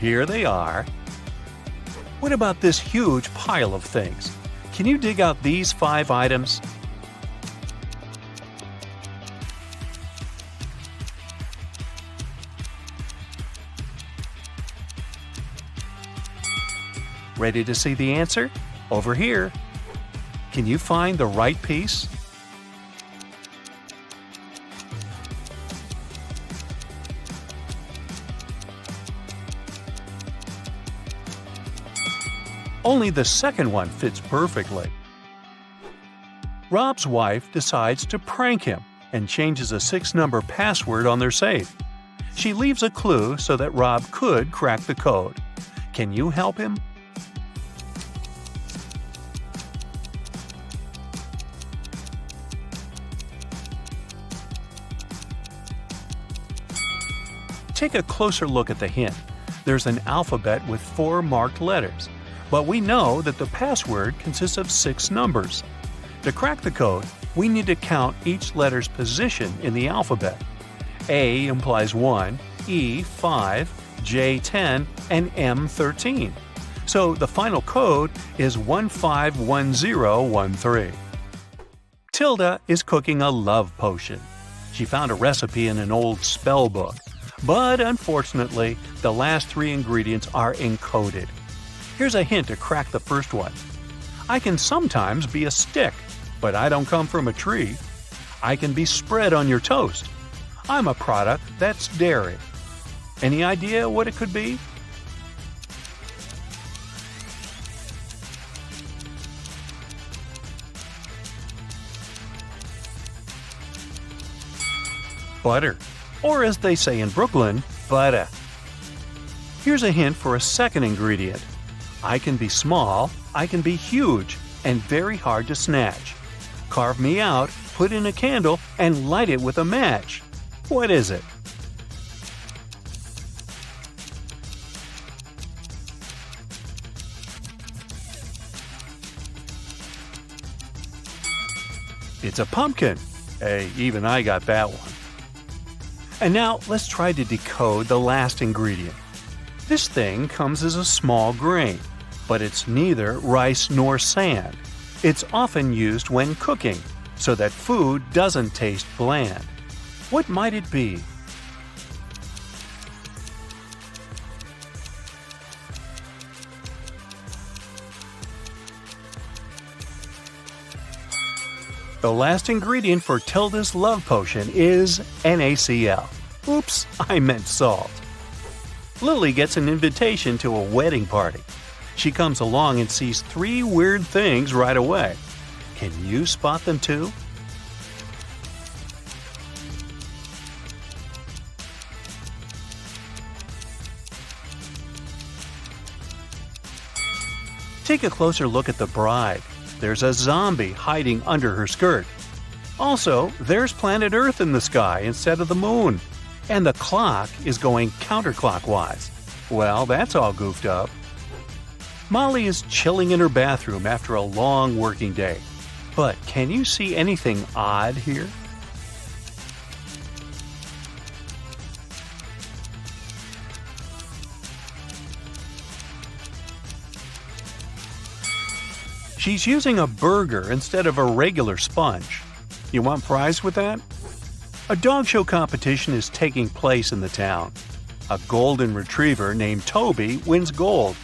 Here they are. What about this huge pile of things? Can you dig out these 5 items? Ready to see the answer? Over here. Can you find the right piece? Only the second one fits perfectly. Rob's wife decides to prank him and changes a 6-number password on their safe. She leaves a clue so that Rob could crack the code. Can you help him? Take a closer look at the hint. There's an alphabet with 4 marked letters, but we know that the password consists of 6 numbers. To crack the code, we need to count each letter's position in the alphabet. A implies 1, E 5, J 10, and M 13. So the final code is 151013. Tilda is cooking a love potion. She found a recipe in an old spell book, but unfortunately, the last 3 ingredients are encoded. Here's a hint to crack the first one. I can sometimes be a stick, but I don't come from a tree. I can be spread on your toast. I'm a product that's dairy. Any idea what it could be? Butter, or as they say in Brooklyn, butter. Here's a hint for a second ingredient. I can be small, I can be huge, and very hard to snatch. Carve me out, put in a candle, and light it with a match. What is it? It's a pumpkin. Hey, even I got that one. And now let's try to decode the last ingredient. This thing comes as a small grain, but it's neither rice nor sand. It's often used when cooking, so that food doesn't taste bland. What might it be? The last ingredient for Tilda's love potion is NaCl. Oops, I meant salt. Lily gets an invitation to a wedding party. She comes along and sees 3 weird things right away. Can you spot them too? Take a closer look at the bride. There's a zombie hiding under her skirt. Also, there's planet Earth in the sky instead of the moon. And the clock is going counterclockwise. Well, that's all goofed up. Molly is chilling in her bathroom after a long working day. But can you see anything odd here? She's using a burger instead of a regular sponge. You want fries with that? A dog show competition is taking place in the town. A golden retriever named Toby wins gold.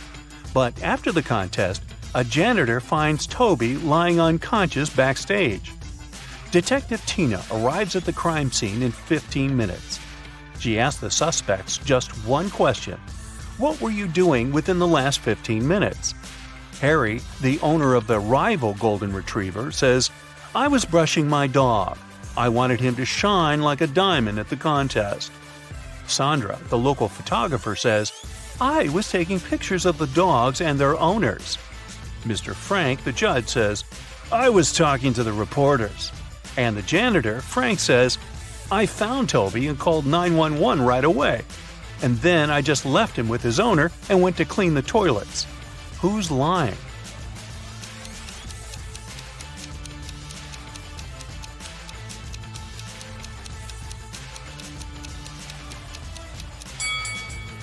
But after the contest, a janitor finds Toby lying unconscious backstage. Detective Tina arrives at the crime scene in 15 minutes. She asks the suspects just one question. What were you doing within the last 15 minutes? Harry, the owner of the rival golden retriever, says, I was brushing my dog. I wanted him to shine like a diamond at the contest. Sandra, the local photographer, says, I was taking pictures of the dogs and their owners. Mr. Frank, the judge, says, I was talking to the reporters. And the janitor, Frank, says, I found Toby and called 911 right away. And then I just left him with his owner and went to clean the toilets. Who's lying?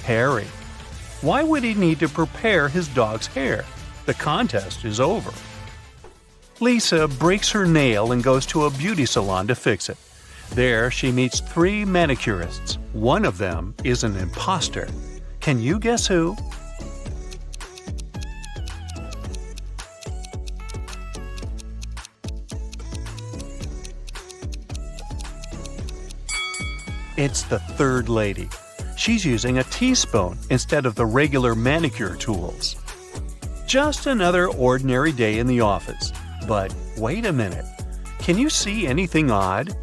Harry. Why would he need to prepare his dog's hair? The contest is over. Lisa breaks her nail and goes to a beauty salon to fix it. There, she meets 3 manicurists. One of them is an imposter. Can you guess who? – It's the third lady. She's using a teaspoon instead of the regular manicure tools. Just another ordinary day in the office. But wait a minute. Can you see anything odd?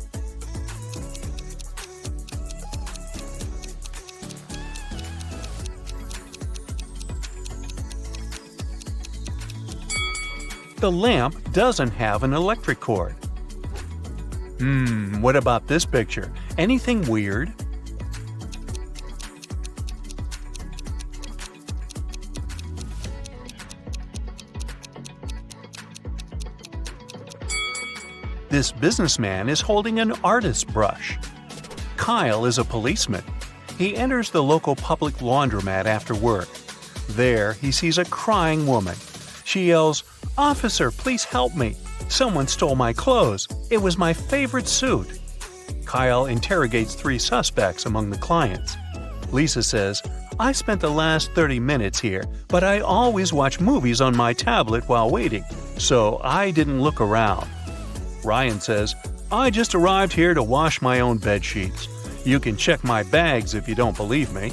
The lamp doesn't have an electric cord. What about this picture? Anything weird? This businessman is holding an artist's brush. Kyle is a policeman. He enters the local public laundromat after work. There, he sees a crying woman. She yells, "Officer, please help me. Someone stole my clothes. It was my favorite suit." Kyle interrogates 3 suspects among the clients. Lisa says, "I spent the last 30 minutes here, but I always watch movies on my tablet while waiting, so I didn't look around." Ryan says, "I just arrived here to wash my own bed sheets. You can check my bags if you don't believe me."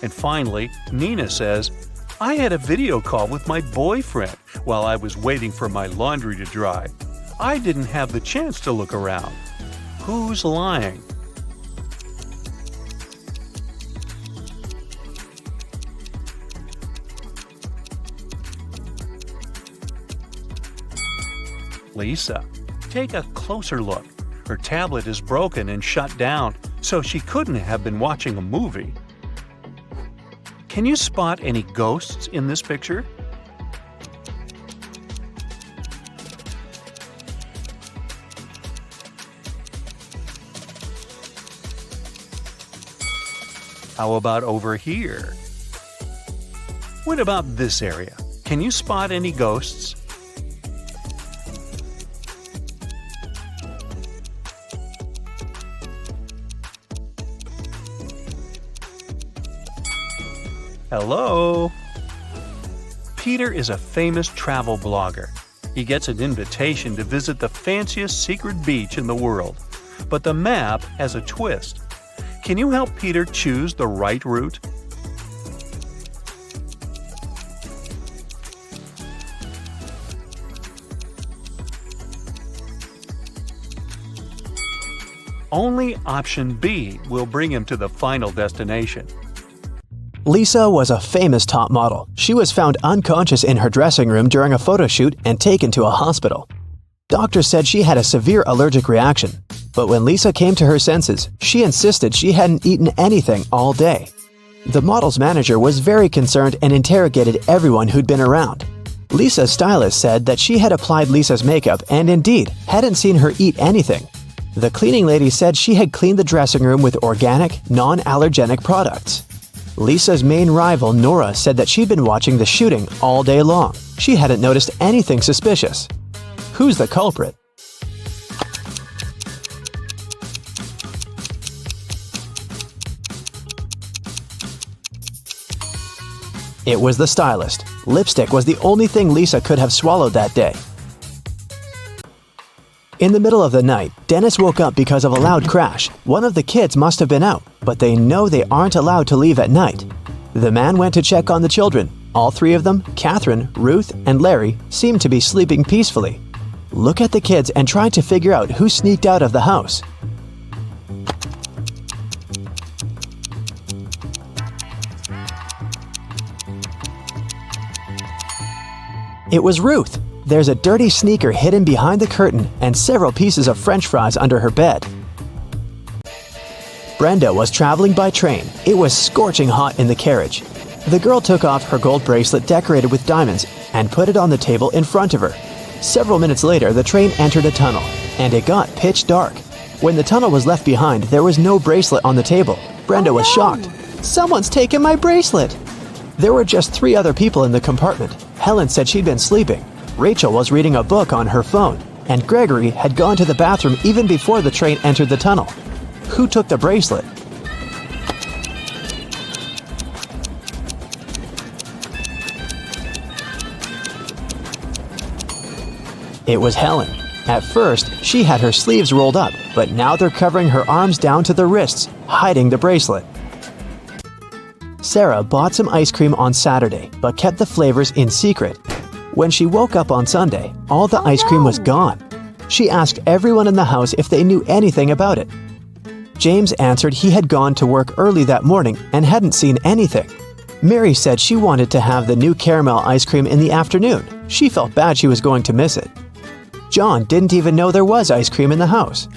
And finally, Nina says, "I had a video call with my boyfriend while I was waiting for my laundry to dry. I didn't have the chance to look around." Who's lying? Lisa. Take a closer look. Her tablet is broken and shut down, so she couldn't have been watching a movie. Can you spot any ghosts in this picture? How about over here? What about this area? Can you spot any ghosts? Hello? Peter is a famous travel blogger. He gets an invitation to visit the fanciest secret beach in the world. But the map has a twist. Can you help Peter choose the right route? Only option B will bring him to the final destination. Lisa was a famous top model. She was found unconscious in her dressing room during a photo shoot and taken to a hospital. Doctors said she had a severe allergic reaction, but when Lisa came to her senses, she insisted she hadn't eaten anything all day. The model's manager was very concerned and interrogated everyone who'd been around. Lisa's stylist said that she had applied Lisa's makeup and indeed hadn't seen her eat anything. The cleaning lady said she had cleaned the dressing room with organic, non-allergenic products. Lisa's main rival, Nora, said that she'd been watching the shooting all day long. She hadn't noticed anything suspicious. Who's the culprit? It was the stylist. Lipstick was the only thing Lisa could have swallowed that day. In the middle of the night, Dennis woke up because of a loud crash. One of the kids must have been out, but they know they aren't allowed to leave at night. The man went to check on the children. All 3 of them, Catherine, Ruth, and Larry, seemed to be sleeping peacefully. Look at the kids and try to figure out who sneaked out of the house. It was Ruth. There's a dirty sneaker hidden behind the curtain and several pieces of French fries under her bed. Brenda was traveling by train. It was scorching hot in the carriage. The girl took off her gold bracelet decorated with diamonds and put it on the table in front of her. Several minutes later, the train entered a tunnel, and it got pitch dark. When the tunnel was left behind, there was no bracelet on the table. Brenda was shocked. "Someone's taken my bracelet!" There were just 3 other people in the compartment. Helen said she'd been sleeping. Rachel was reading a book on her phone, and Gregory had gone to the bathroom even before the train entered the tunnel. Who took the bracelet? It was Helen. At first, she had her sleeves rolled up, but now they're covering her arms down to the wrists, hiding the bracelet. Sarah bought some ice cream on Saturday, but kept the flavors in secret. When she woke up on Sunday, all the ice cream was gone. She asked everyone in the house if they knew anything about it. James answered he had gone to work early that morning and hadn't seen anything. Mary said she wanted to have the new caramel ice cream in the afternoon. She felt bad she was going to miss it. John didn't even know there was ice cream in the house,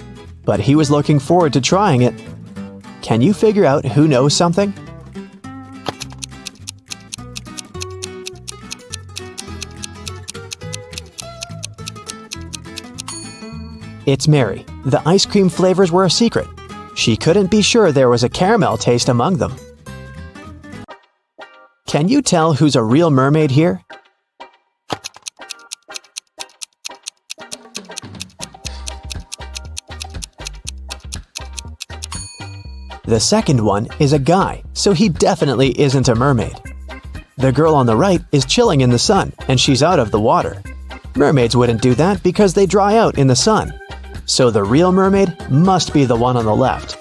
but he was looking forward to trying it. Can you figure out who knows something? It's Mary. The ice cream flavors were a secret. She couldn't be sure there was a caramel taste among them. Can you tell who's a real mermaid here? The second one is a guy, so he definitely isn't a mermaid. The girl on the right is chilling in the sun, and she's out of the water. Mermaids wouldn't do that because they dry out in the sun. So the real mermaid must be the one on the left.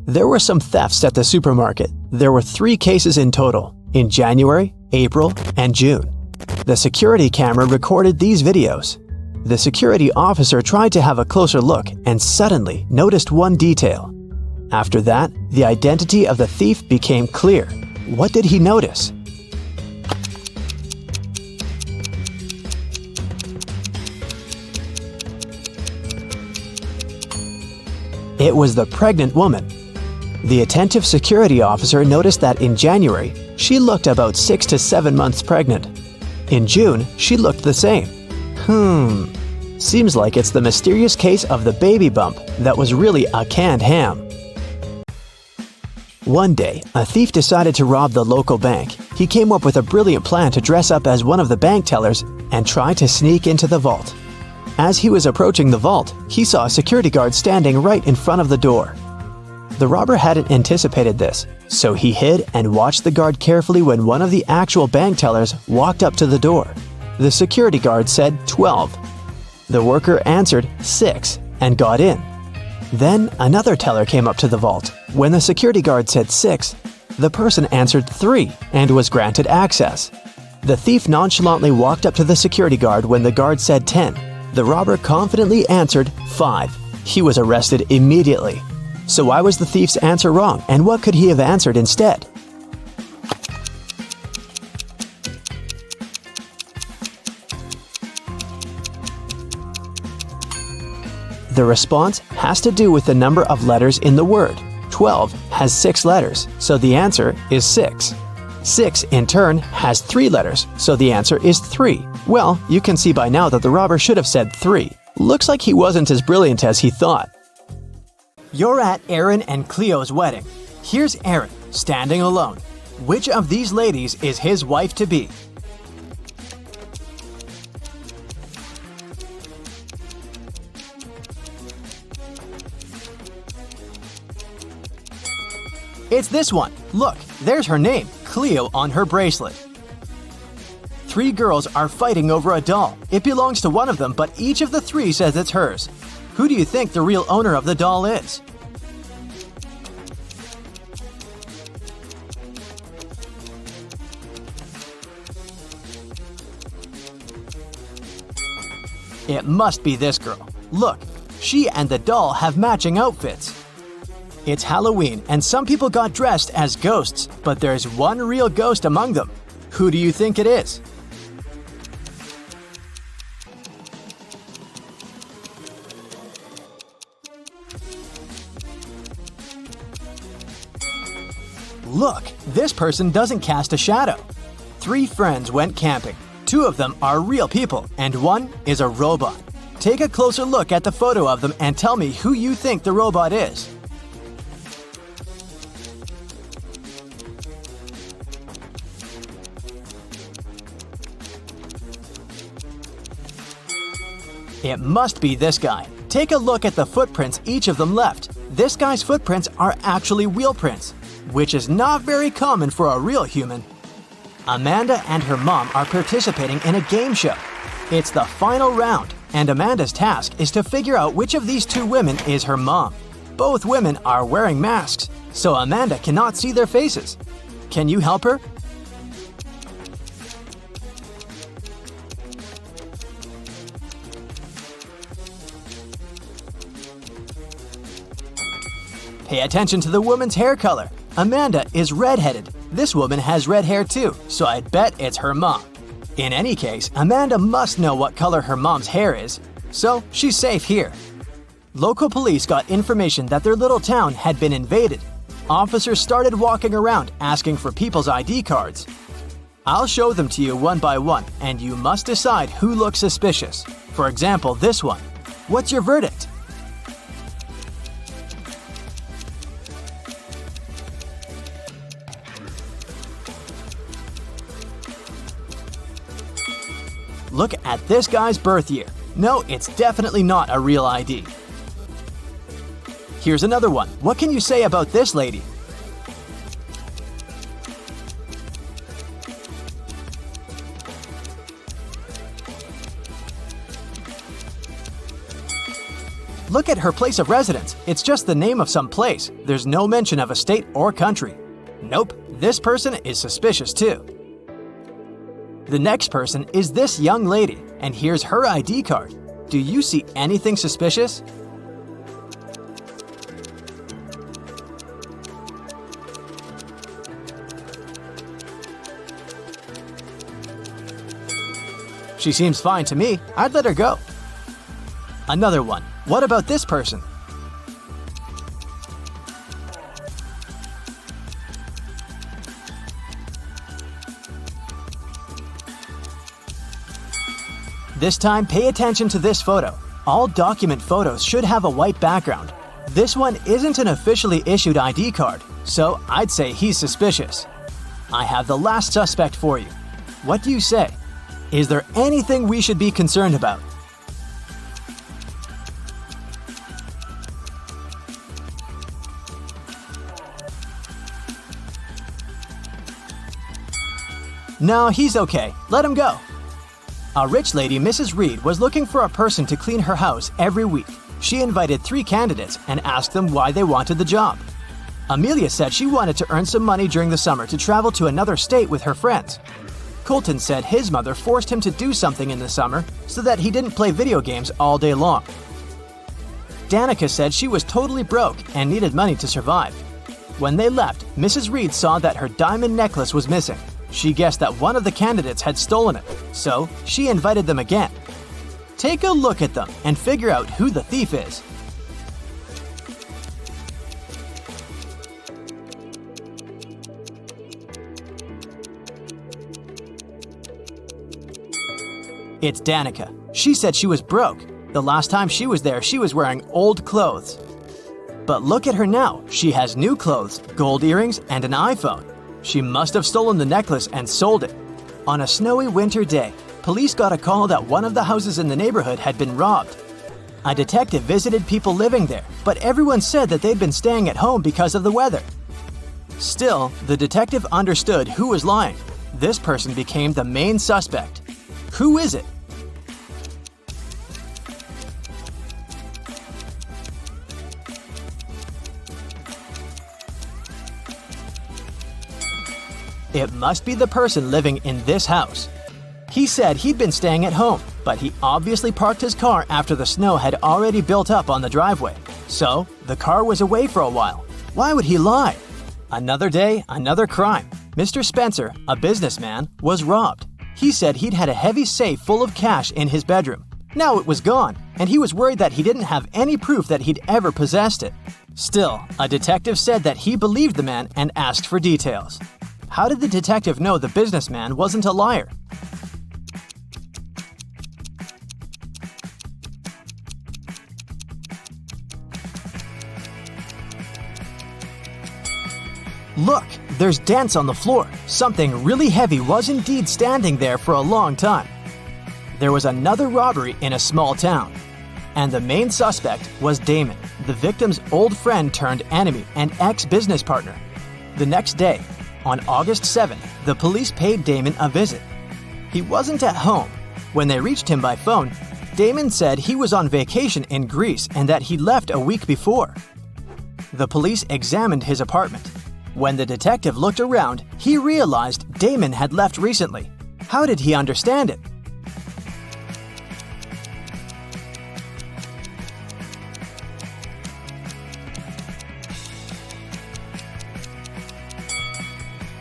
There were some thefts at the supermarket. There were 3 cases in total, in January, April, and June. The security camera recorded these videos. The security officer tried to have a closer look and suddenly noticed one detail. After that, the identity of the thief became clear. What did he notice? It was the pregnant woman. The attentive security officer noticed that in January, she looked about 6 to 7 months pregnant. In June, she looked the same. Seems like it's the mysterious case of the baby bump that was really a canned ham. One day, a thief decided to rob the local bank. He came up with a brilliant plan to dress up as one of the bank tellers and try to sneak into the vault. As he was approaching the vault, he saw a security guard standing right in front of the door. The robber hadn't anticipated this, so he hid and watched the guard carefully when one of the actual bank tellers walked up to the door. The security guard said 12. The worker answered 6 and got in. Then another teller came up to the vault. When the security guard said 6, the person answered 3 and was granted access. The thief nonchalantly walked up to the security guard when the guard said 10. The robber confidently answered 5. He was arrested immediately. So why was the thief's answer wrong, and what could he have answered instead? The response has to do with the number of letters in the word. 12 has 6 letters, so the answer is 6. 6, in turn, has 3 letters, so the answer is 3. Well, you can see by now that the robber should have said 3. Looks like he wasn't as brilliant as he thought. You're at Aaron and Cleo's wedding. Here's Aaron, standing alone. Which of these ladies is his wife-to-be? It's this one. Look, there's her name, Cleo, on her bracelet. 3 girls are fighting over a doll. It belongs to one of them, but each of the 3 says it's hers. Who do you think the real owner of the doll is? It must be this girl. Look, she and the doll have matching outfits. It's Halloween, and some people got dressed as ghosts, but there's one real ghost among them. Who do you think it is? Look, this person doesn't cast a shadow. 3 friends went camping. 2 of them are real people, and 1 is a robot. Take a closer look at the photo of them and tell me who you think the robot is. It must be this guy. Take a look at the footprints each of them left. This guy's footprints are actually wheel prints, which is not very common for a real human. Amanda and her mom are participating in a game show. It's the final round, and Amanda's task is to figure out which of these two women is her mom. Both women are wearing masks, so Amanda cannot see their faces. Can you help her? Pay attention to the woman's hair color. Amanda is redheaded. This woman has red hair too, so I'd bet it's her mom. In any case, Amanda must know what color her mom's hair is, so she's safe here. Local police got information that their little town had been invaded. Officers started walking around asking for people's ID cards. I'll show them to you one by one, and you must decide who looks suspicious. For example, this one. What's your verdict? Look at this guy's birth year. No, it's definitely not a real ID. Here's another one. What can you say about this lady? Look at her place of residence. It's just the name of some place. There's no mention of a state or country. Nope, this person is suspicious too. The next person is this young lady, and here's her ID card. Do you see anything suspicious? She seems fine to me. I'd let her go. Another one. What about this person? This time, pay attention to this photo. All document photos should have a white background. This one isn't an officially issued ID card, so I'd say he's suspicious. I have the last suspect for you. What do you say? Is there anything we should be concerned about? No, he's okay. Let him go. A rich lady, Mrs. Reed, was looking for a person to clean her house every week. She invited 3 candidates and asked them why they wanted the job. Amelia said she wanted to earn some money during the summer to travel to another state with her friends. Colton said his mother forced him to do something in the summer so that he didn't play video games all day long. Danica said she was totally broke and needed money to survive. When they left, Mrs. Reed saw that her diamond necklace was missing. She guessed that one of the candidates had stolen it, so she invited them again. Take a look at them and figure out who the thief is. It's Danica. She said she was broke. The last time she was there, she was wearing old clothes. But look at her now. She has new clothes, gold earrings, and an iPhone. She must have stolen the necklace and sold it. On a snowy winter day, police got a call that one of the houses in the neighborhood had been robbed. A detective visited people living there, but everyone said that they'd been staying at home because of the weather. Still, the detective understood who was lying. This person became the main suspect. Who is it? It must be the person living in this house. He said he'd been staying at home, but he obviously parked his car after the snow had already built up on the driveway. So, the car was away for a while. Why would he lie? Another day, another crime. Mr. Spencer, a businessman, was robbed. He said he'd had a heavy safe full of cash in his bedroom. Now it was gone, and he was worried that he didn't have any proof that he'd ever possessed it. Still, a detective said that he believed the man and asked for details. How did the detective know the businessman wasn't a liar? Look, there's dents on the floor. Something really heavy was indeed standing there for a long time. There was another robbery in a small town. And the main suspect was Damon, the victim's old friend turned enemy and ex-business partner. The next day, on August 7th, the police paid Damon a visit. He wasn't at home. When they reached him by phone, Damon said he was on vacation in Greece and that he left a week before. The police examined his apartment. When the detective looked around, he realized Damon had left recently. How did he understand it?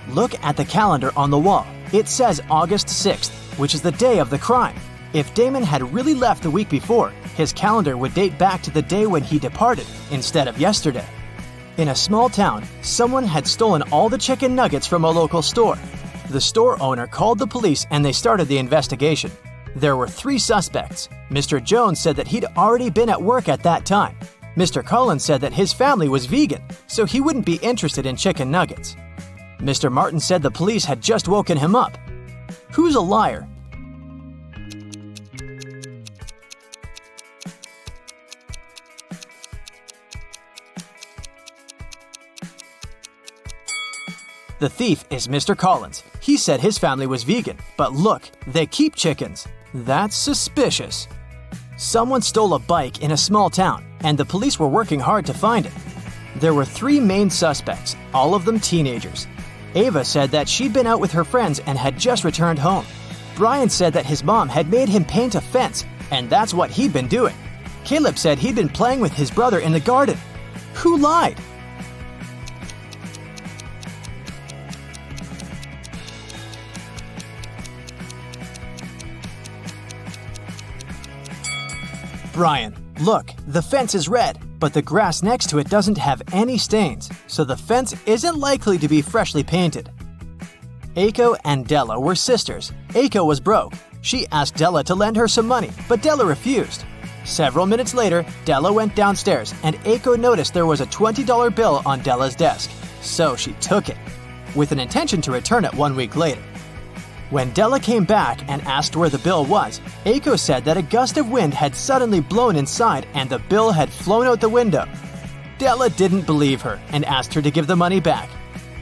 Look at the calendar on the wall. It says August 6th, which is the day of the crime. If Damon had really left the week before, his calendar would date back to the day when he departed instead of yesterday. In a small town, someone had stolen all the chicken nuggets from a local store. The store owner called the police and they started the investigation. There were 3 suspects. Mr. Jones said that he'd already been at work at that time. Mr. Collins said that his family was vegan, so he wouldn't be interested in chicken nuggets. Mr. Martin said the police had just woken him up. Who's a liar? The thief is Mr. Collins. He said his family was vegan, but look, they keep chickens. That's suspicious. Someone stole a bike in a small town, and the police were working hard to find it. There were 3 main suspects, all of them teenagers. Ava said that she'd been out with her friends and had just returned home. Brian said that his mom had made him paint a fence, and that's what he'd been doing. Caleb said he'd been playing with his brother in the garden. Who lied? Brian, look, the fence is red, but the grass next to it doesn't have any stains, so the fence isn't likely to be freshly painted. Aiko and Della were sisters. Aiko was broke. She asked Della to lend her some money, but Della refused. Several minutes later, Della went downstairs, and Aiko noticed there was a $20 bill on Della's desk, so she took it, with an intention to return it 1 week later. When Della came back and asked where the bill was, Aiko said that a gust of wind had suddenly blown inside and the bill had flown out the window. Della didn't believe her and asked her to give the money back.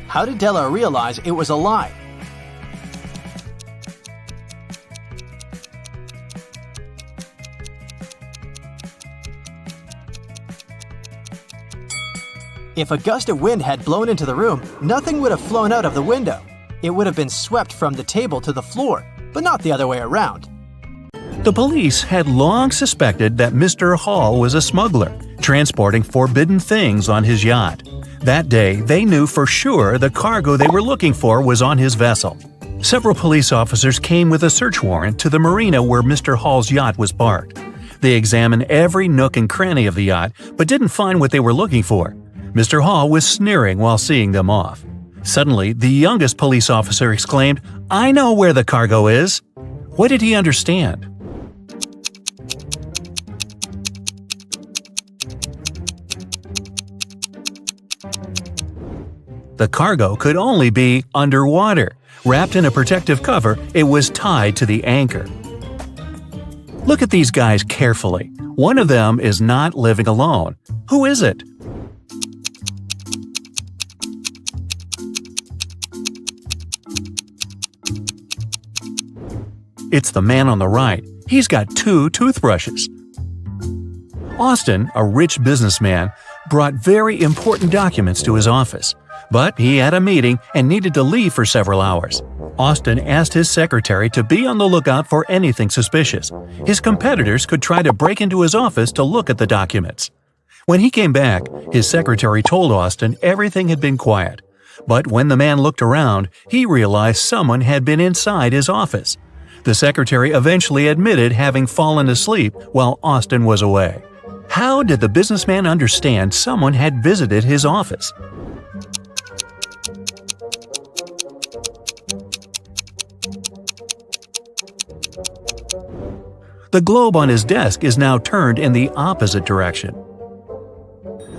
How did Della realize it was a lie? If a gust of wind had blown into the room, nothing would have flown out of the window. It would have been swept from the table to the floor, but not the other way around. The police had long suspected that Mr. Hall was a smuggler, transporting forbidden things on his yacht. That day, they knew for sure the cargo they were looking for was on his vessel. Several police officers came with a search warrant to the marina where Mr. Hall's yacht was parked. They examined every nook and cranny of the yacht, but didn't find what they were looking for. Mr. Hall was sneering while seeing them off. Suddenly, the youngest police officer exclaimed, "I know where the cargo is!" What did he understand? The cargo could only be underwater. Wrapped in a protective cover, it was tied to the anchor. Look at these guys carefully. One of them is not living alone. Who is it? It's the man on the right. He's got 2 toothbrushes. Austin, a rich businessman, brought very important documents to his office. But he had a meeting and needed to leave for several hours. Austin asked his secretary to be on the lookout for anything suspicious. His competitors could try to break into his office to look at the documents. When he came back, his secretary told Austin everything had been quiet. But when the man looked around, he realized someone had been inside his office. The secretary eventually admitted having fallen asleep while Austin was away. How did the businessman understand someone had visited his office? The globe on his desk is now turned in the opposite direction.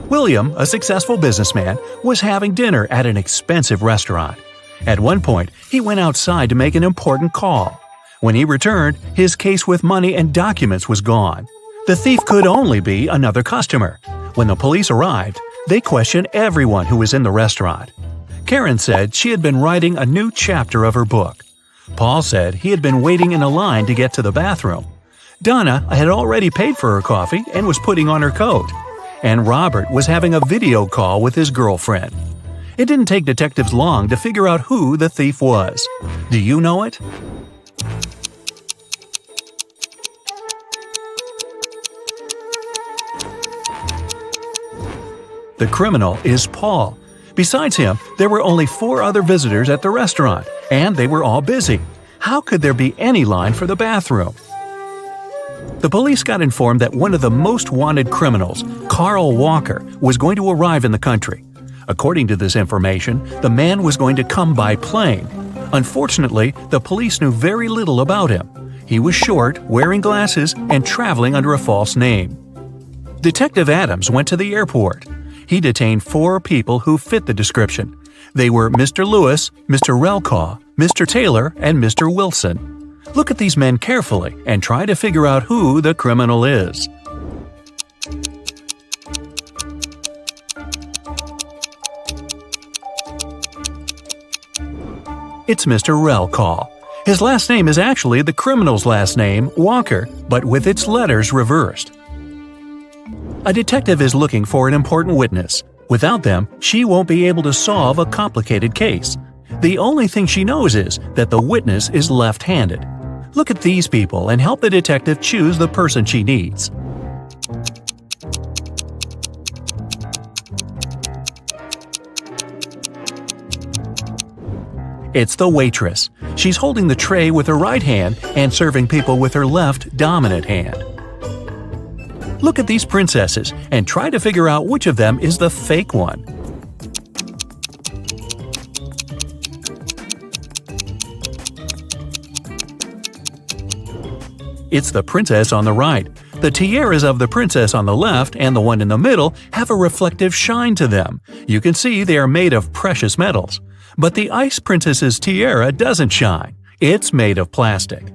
William, a successful businessman, was having dinner at an expensive restaurant. At one point, he went outside to make an important call. When he returned, his case with money and documents was gone. The thief could only be another customer. When the police arrived, they questioned everyone who was in the restaurant. Karen said she had been writing a new chapter of her book. Paul said he had been waiting in a line to get to the bathroom. Donna had already paid for her coffee and was putting on her coat. And Robert was having a video call with his girlfriend. It didn't take detectives long to figure out who the thief was. Do you know it? The criminal is Paul. Besides him, there were only 4 other visitors at the restaurant, and they were all busy. How could there be any line for the bathroom? The police got informed that one of the most wanted criminals, Carl Walker, was going to arrive in the country. According to this information, the man was going to come by plane. Unfortunately, the police knew very little about him. He was short, wearing glasses, and traveling under a false name. Detective Adams went to the airport. He detained 4 people who fit the description. They were Mr. Lewis, Mr. Relkaw, Mr. Taylor, and Mr. Wilson. Look at these men carefully and try to figure out who the criminal is. It's Mr. Relkaw. His last name is actually the criminal's last name, Walker, but with its letters reversed. A detective is looking for an important witness. Without them, she won't be able to solve a complicated case. The only thing she knows is that the witness is left-handed. Look at these people and help the detective choose the person she needs. It's the waitress. She's holding the tray with her right hand and serving people with her left dominant hand. Look at these princesses and try to figure out which of them is the fake one. It's the princess on the right. The tiaras of the princess on the left and the one in the middle have a reflective shine to them. You can see they are made of precious metals. But the ice princess's tiara doesn't shine. It's made of plastic.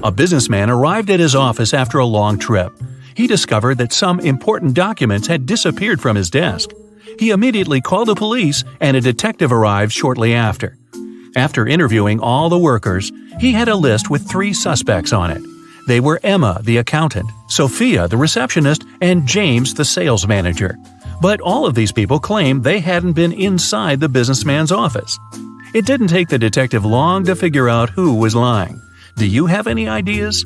A businessman arrived at his office after a long trip. He discovered that some important documents had disappeared from his desk. He immediately called the police, and a detective arrived shortly after. After interviewing all the workers, he had a list with 3 suspects on it. They were Emma, the accountant, Sophia, the receptionist, and James, the sales manager. But all of these people claimed they hadn't been inside the businessman's office. It didn't take the detective long to figure out who was lying. Do you have any ideas?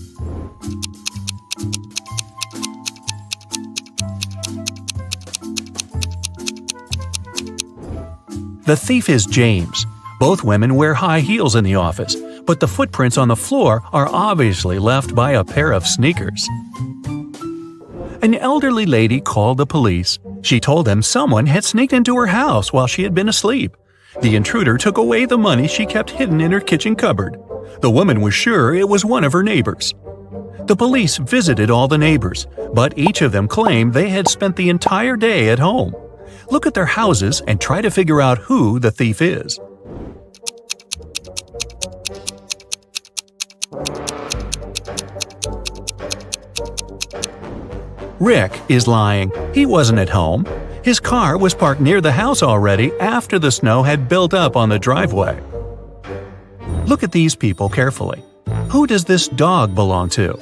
The thief is James. Both women wear high heels in the office, but the footprints on the floor are obviously left by a pair of sneakers. An elderly lady called the police. She told them someone had sneaked into her house while she had been asleep. The intruder took away the money she kept hidden in her kitchen cupboard. The woman was sure it was one of her neighbors. The police visited all the neighbors, but each of them claimed they had spent the entire day at home. Look at their houses and try to figure out who the thief is. Rick is lying. He wasn't at home. His car was parked near the house already after the snow had built up on the driveway. Look at these people carefully. Who does this dog belong to?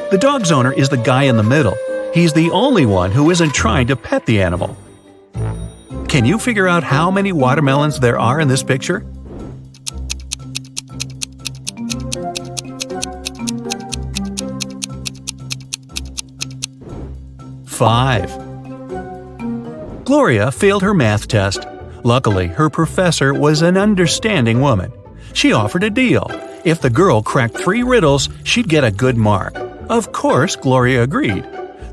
The dog's owner is the guy in the middle. He's the only one who isn't trying to pet the animal. Can you figure out how many watermelons there are in this picture? Five. Gloria failed her math test. Luckily, her professor was an understanding woman. She offered a deal. If the girl cracked 3 riddles, she'd get a good mark. Of course, Gloria agreed.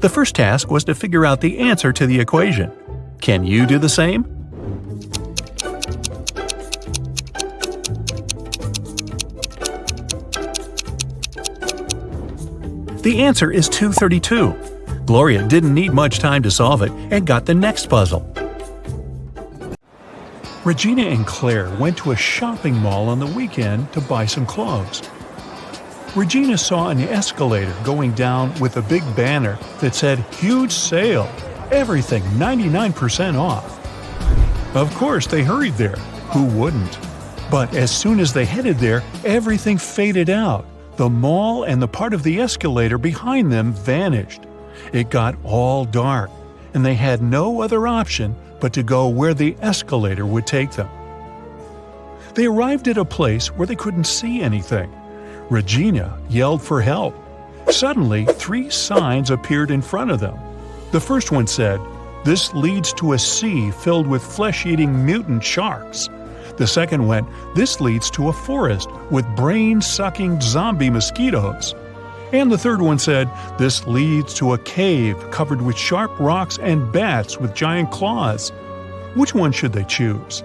The first task was to figure out the answer to the equation. Can you do the same? The answer is 232. Gloria didn't need much time to solve it and got the next puzzle. Regina and Claire went to a shopping mall on the weekend to buy some clothes. Regina saw an escalator going down with a big banner that said "Huge Sale! Everything 99% off." Of course, they hurried there. Who wouldn't? But as soon as they headed there, everything faded out. The mall and the part of the escalator behind them vanished. It got all dark, and they had no other option but to go where the escalator would take them. They arrived at a place where they couldn't see anything. Regina yelled for help. Suddenly, 3 signs appeared in front of them. The first one said, "This leads to a sea filled with flesh-eating mutant sharks." The second went, "This leads to a forest with brain-sucking zombie mosquitoes." And the third one said, "This leads to a cave covered with sharp rocks and bats with giant claws." Which one should they choose?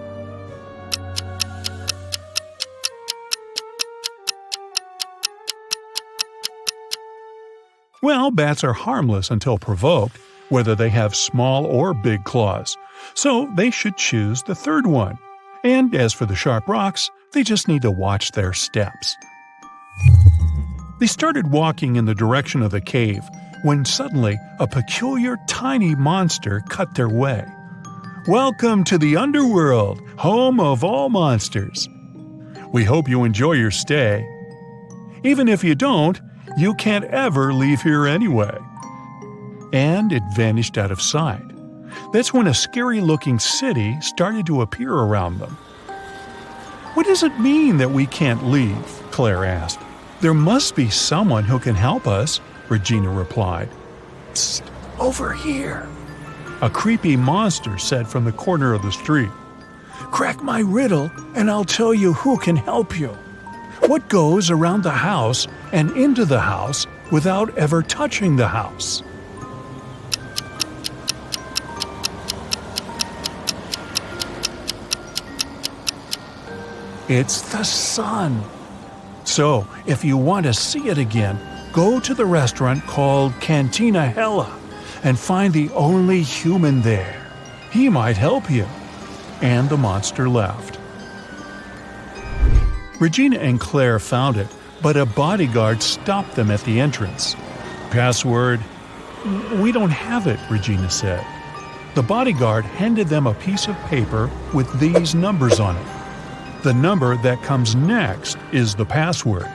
Well, bats are harmless until provoked, whether they have small or big claws, so they should choose the third one. And as for the sharp rocks, they just need to watch their steps. They started walking in the direction of the cave when suddenly a peculiar tiny monster cut their way. "Welcome to the underworld, home of all monsters. We hope you enjoy your stay. Even if you don't, you can't ever leave here anyway." And it vanished out of sight. That's when a scary-looking city started to appear around them. "What does it mean that we can't leave?" Claire asked. "There must be someone who can help us," Regina replied. "Psst, over here," a creepy monster said from the corner of the street. "Crack my riddle and I'll tell you who can help you. What goes around the house and into the house without ever touching the house?" It's the sun. So, if you want to see it again, go to the restaurant called Cantina Hella and find the only human there. He might help you. And the monster left. Regina and Claire found it, but a bodyguard stopped them at the entrance. "Password?" "We don't have it," Regina said. The bodyguard handed them a piece of paper with these numbers on it. The number that comes next is the password.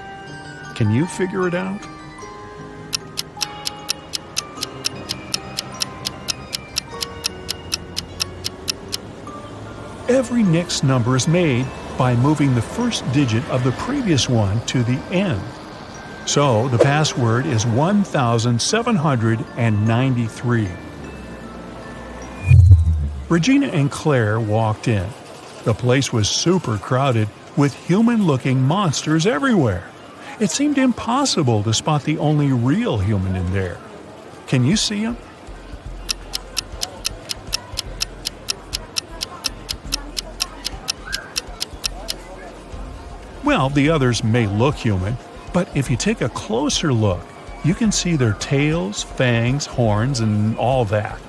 Can you figure it out? Every next number is made by moving the first digit of the previous one to the end. So the password is 1793. Regina and Claire walked in. The place was super crowded with human-looking monsters everywhere. It seemed impossible to spot the only real human in there. Can you see him? Well, the others may look human, but if you take a closer look, you can see their tails, fangs, horns, and all that.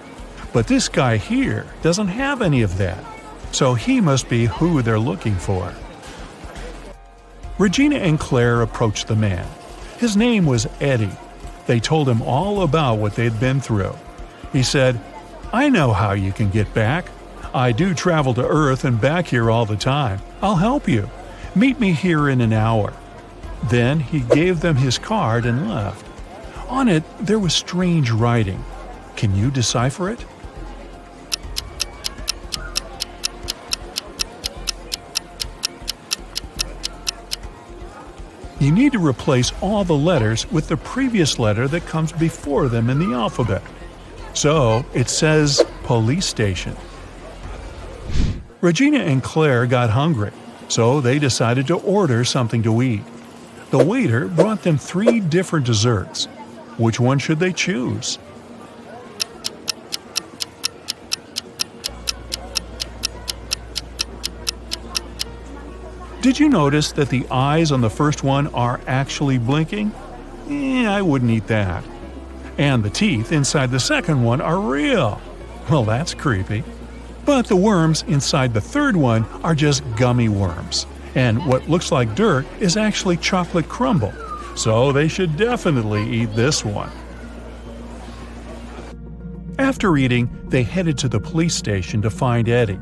But this guy here doesn't have any of that, so he must be who they're looking for. Regina and Claire approached the man. His name was Eddie. They told him all about what they'd been through. He said, "I know how you can get back. I do travel to Earth and back here all the time. I'll help you. Meet me here in an hour." Then he gave them his card and left. On it, there was strange writing. Can you decipher it? You need to replace all the letters with the previous letter that comes before them in the alphabet. So it says police station. Regina and Claire got hungry, so they decided to order something to eat. The waiter brought them 3 different desserts. Which one should they choose? Did you notice that the eyes on the first one are actually blinking? I wouldn't eat that. And the teeth inside the second one are real. Well, that's creepy. But the worms inside the third one are just gummy worms. And what looks like dirt is actually chocolate crumble. so they should definitely eat this one. After eating, they headed to the police station to find Eddie.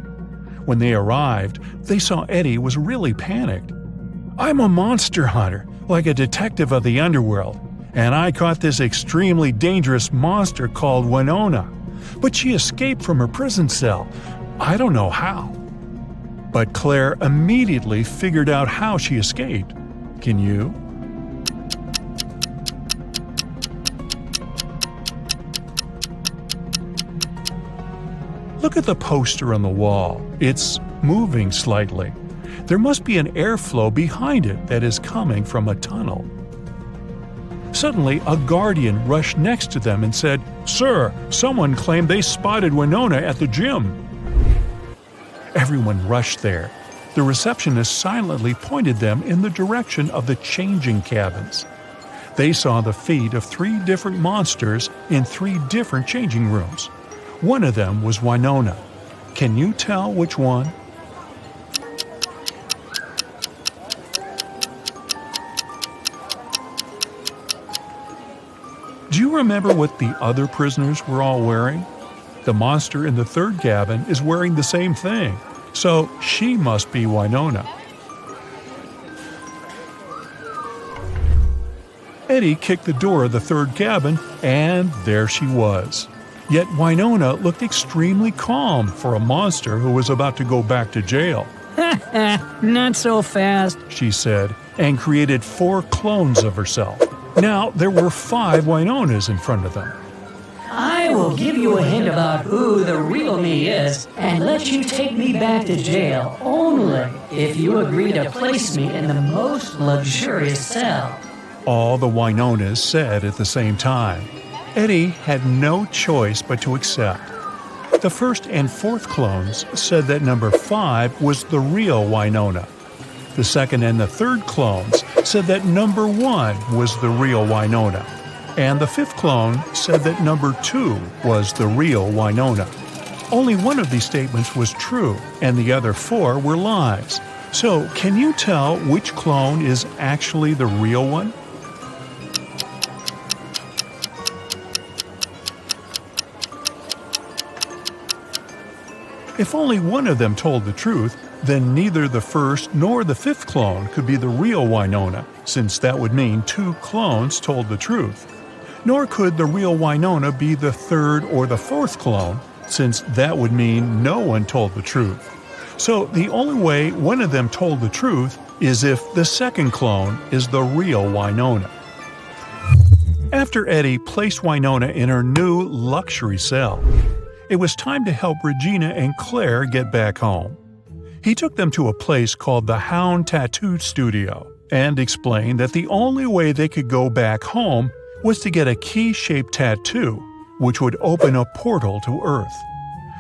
When they arrived, they saw Eddie was really panicked. "I'm a monster hunter, like a detective of the underworld, and I caught this extremely dangerous monster called Winona. But she escaped from her prison cell. I don't know how." But Claire immediately figured out how she escaped. Can you? Look at the poster on the wall. It's moving slightly. There must be an airflow behind it that is coming from a tunnel. Suddenly, a guardian rushed next to them and said, "Sir, someone claimed they spotted Winona at the gym." Everyone rushed there. The receptionist silently pointed them in the direction of the changing cabins. They saw the feet of 3 different monsters in 3 different changing rooms. One of them was Winona. Can you tell which one? Do you remember what the other prisoners were all wearing? The monster in the 3rd cabin is wearing the same thing, so she must be Winona. Eddie kicked the door of the 3rd cabin, and there she was. Yet Winona looked extremely calm for a monster who was about to go back to jail. Not so fast. She said, and created 4 clones of herself. Now there were 5 Winonas in front of them. "I will give you a hint about who the real me is and let you take me back to jail only if you agree to place me in the most luxurious cell." All the Winonas said at the same time. Eddie had no choice but to accept. The 1st and 4th clones said that number 5 was the real Winona. The 2nd and the 3rd clones said that number 1 was the real Winona. And the 5th clone said that number 2 was the real Winona. Only one of these statements was true, and the other 4 were lies. So, can you tell which clone is actually the real one? If only one of them told the truth, then neither the 1st nor the 5th clone could be the real Winona, since that would mean 2 clones told the truth. Nor could the real Winona be the 3rd or the 4th clone, since that would mean no one told the truth. So the only way one of them told the truth is if the 2nd clone is the real Winona. After Eddie placed Winona in her new luxury cell, it was time to help Regina and Claire get back home. He took them to a place called the Hound Tattoo Studio and explained that the only way they could go back home was to get a key-shaped tattoo, which would open a portal to Earth.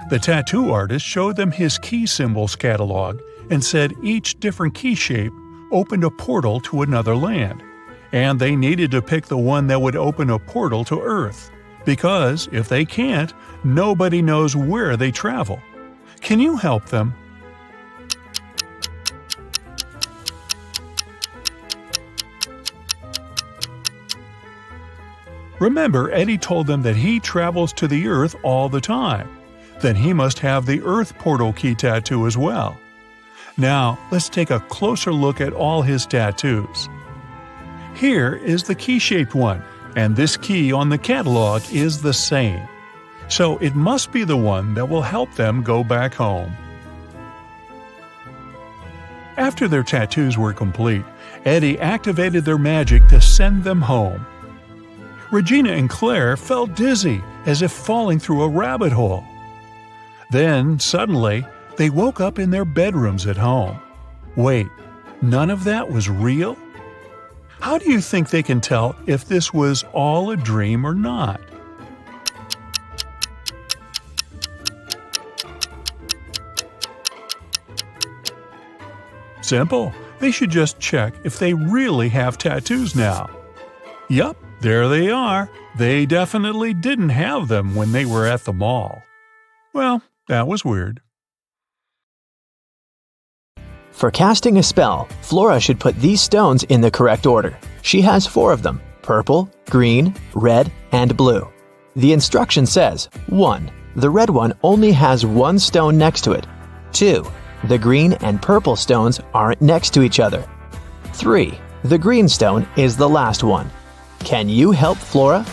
The tattoo artist showed them his key symbols catalog and said each different key shape opened a portal to another land, and they needed to pick the one that would open a portal to Earth, because if they can't, nobody knows where they travel. Can you help them? Remember, Eddie told them that he travels to the Earth all the time. Then he must have the Earth portal key tattoo as well. Now, let's take a closer look at all his tattoos. Here is the key-shaped one, and this key on the catalog is the same. So it must be the one that will help them go back home. After their tattoos were complete, Eddie activated their magic to send them home. Regina and Claire felt dizzy, as if falling through a rabbit hole. Then, suddenly, they woke up in their bedrooms at home. Wait, none of that was real? How do you think they can tell if this was all a dream or not? Simple. They should just check if they really have tattoos now. Yup, there they are. They definitely didn't have them when they were at the mall. Well, that was weird. For casting a spell, Flora should put these stones in the correct order. She has 4 of them: purple, green, red, and blue. The instruction says: 1. The red one only has 1 stone next to it. 2. The green and purple stones aren't next to each other. 3. The green stone is the last one. Can you help Flora?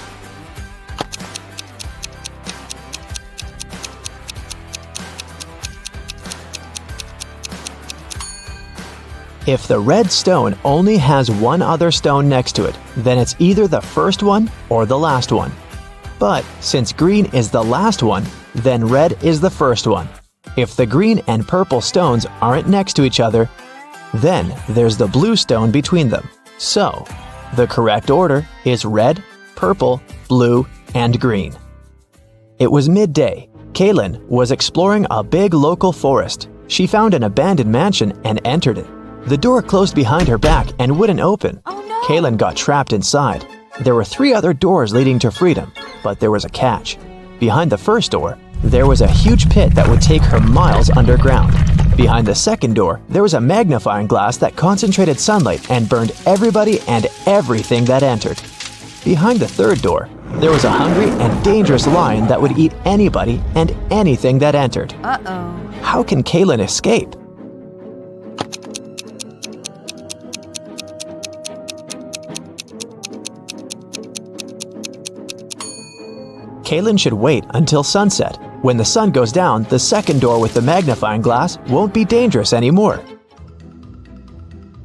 If the red stone only has 1 other stone next to it, then it's either the first one or the last one. But since green is the last one, then red is the first one. If the green and purple stones aren't next to each other, then there's the blue stone between them. So, the correct order is red, purple, blue, and green. It was midday. Kaylin was exploring a big local forest. She found an abandoned mansion and entered it. The door closed behind her back and wouldn't open. Oh no! Kaylin got trapped inside. There were 3 other doors leading to freedom, but there was a catch. Behind the first door, there was a huge pit that would take her miles underground. Behind the second door, there was a magnifying glass that concentrated sunlight and burned everybody and everything that entered. Behind the third door, there was a hungry and dangerous lion that would eat anybody and anything that entered. Uh-oh. How can Kaylin escape? Kaylin should wait until sunset. When the sun goes down, the second door with the magnifying glass won't be dangerous anymore.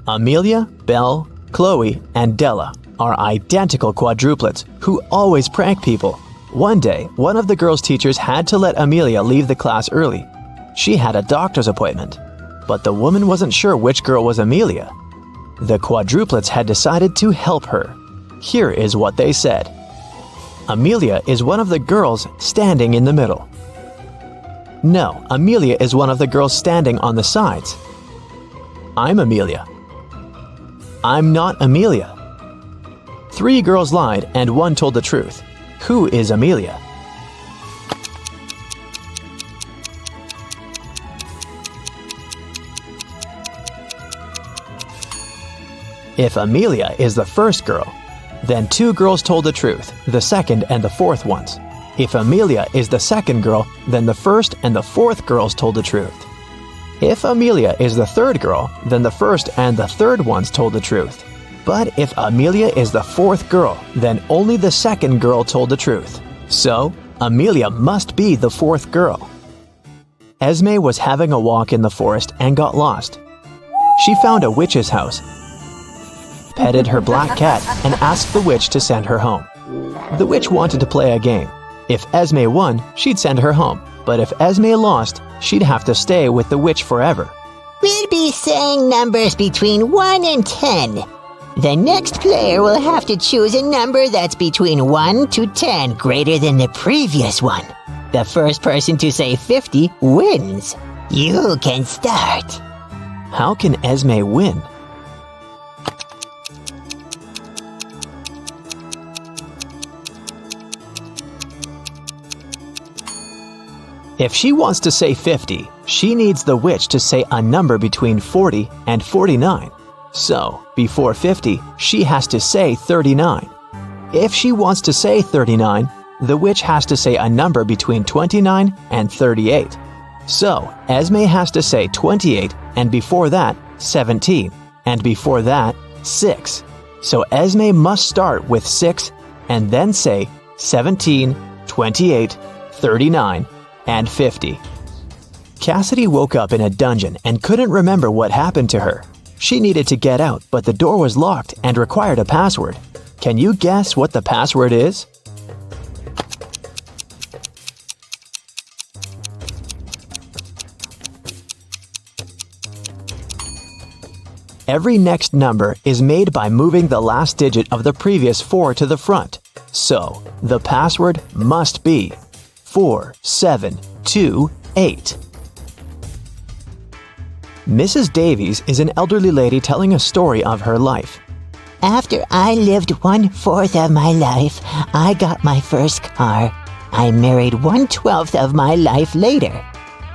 Amelia, Belle, Chloe, and Della are identical quadruplets who always prank people. One day, one of the girls' teachers had to let Amelia leave the class early. She had a doctor's appointment, but the woman wasn't sure which girl was Amelia. The quadruplets had decided to help her. Here is what they said. Amelia is one of the girls standing in the middle. No, Amelia is one of the girls standing on the sides. I'm Amelia. I'm not Amelia. 3 girls lied and 1 told the truth. Who is Amelia? If Amelia is the first girl, then 2 girls told the truth, the second and the fourth ones. If Amelia is the second girl, then the first and the fourth girls told the truth. If Amelia is the third girl, then the first and the third ones told the truth. But if Amelia is the fourth girl, then only the second girl told the truth. So, Amelia must be the fourth girl. Esme was having a walk in the forest and got lost. She found a witch's house, petted her black cat, and asked the witch to send her home. The witch wanted to play a game. If Esme won, she'd send her home. But if Esme lost, she'd have to stay with the witch forever. We'll be saying numbers between 1 and 10. The next player will have to choose a number that's between 1 to 10, greater than the previous one. The first person to say 50 wins. You can start. How can Esme win? If she wants to say 50, she needs the witch to say a number between 40 and 49. So, before 50, she has to say 39. If she wants to say 39, the witch has to say a number between 29 and 38. So, Esme has to say 28, and before that, 17, and before that, 6. So Esme must start with 6 and then say 17, 28, 39, and 50. Cassidy woke up in a dungeon and couldn't remember what happened to her. She needed to get out, but the door was locked and required a password. Can you guess what the password is? Every next number is made by moving the last digit of the previous 4 to the front. So, the password must be 4728. Mrs. Davies is an elderly lady telling a story of her life. After I lived 1/4 of my life, I got my first car. I married 1/12 of my life later.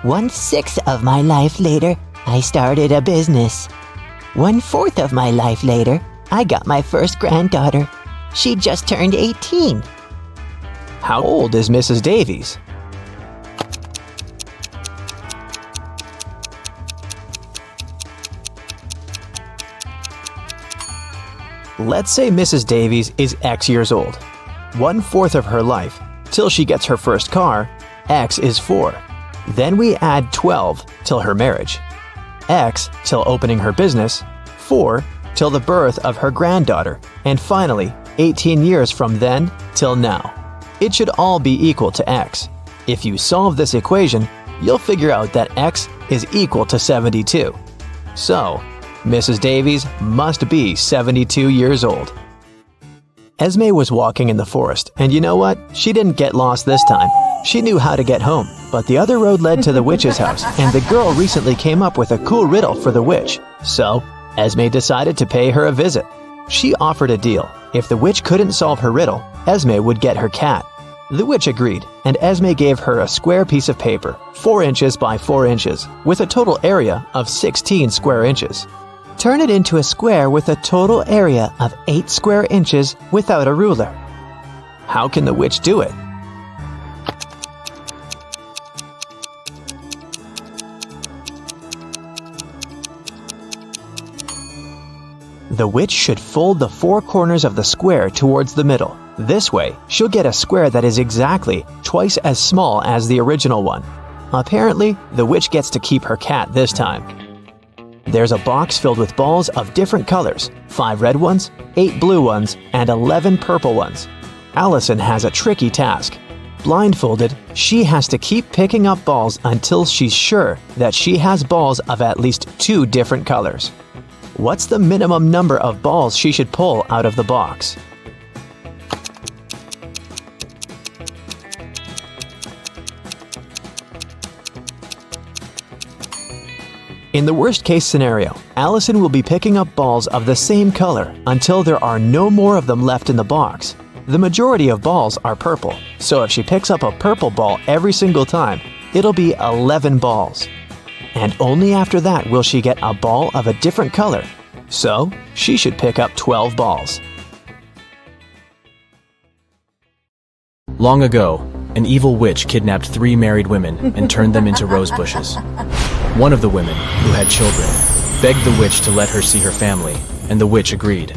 1/6 of my life later, I started a business. 1/4 of my life later, I got my first granddaughter. She just turned 18. How old is Mrs. Davies? Let's say Mrs. Davies is X years old. 1/4 of her life, till she gets her first car, X is 4. Then we add 12 till her marriage. X till opening her business, 4 till the birth of her granddaughter, and finally 18 years from then till now. It should all be equal to X. If you solve this equation, you'll figure out that X is equal to 72. So, Mrs. Davies must be 72 years old. Esme was walking in the forest, and you know what? She didn't get lost this time. She knew how to get home, but the other road led to the witch's house, and the girl recently came up with a cool riddle for the witch. So, Esme decided to pay her a visit. She offered a deal. If the witch couldn't solve her riddle, Esme would get her cat. The witch agreed, and Esme gave her a square piece of paper, 4 inches by 4 inches, with a total area of 16 square inches. Turn it into a square with a total area of 8 square inches without a ruler. How can the witch do it? The witch should fold the 4 corners of the square towards the middle. This way, she'll get a square that is exactly twice as small as the original one. Apparently, the witch gets to keep her cat this time. There's a box filled with balls of different colors, 5 red ones, 8 blue ones, and 11 purple ones. Allison has a tricky task. Blindfolded, she has to keep picking up balls until she's sure that she has balls of at least 2 different colors. What's the minimum number of balls she should pull out of the box? In the worst-case scenario, Allison will be picking up balls of the same color until there are no more of them left in the box. The majority of balls are purple, so if she picks up a purple ball every single time, it'll be 11 balls. And only after that will she get a ball of a different color. So, she should pick up 12 balls. Long ago, an evil witch kidnapped 3 married women and turned them into rose bushes. One of the women, who had children, begged the witch to let her see her family, and the witch agreed.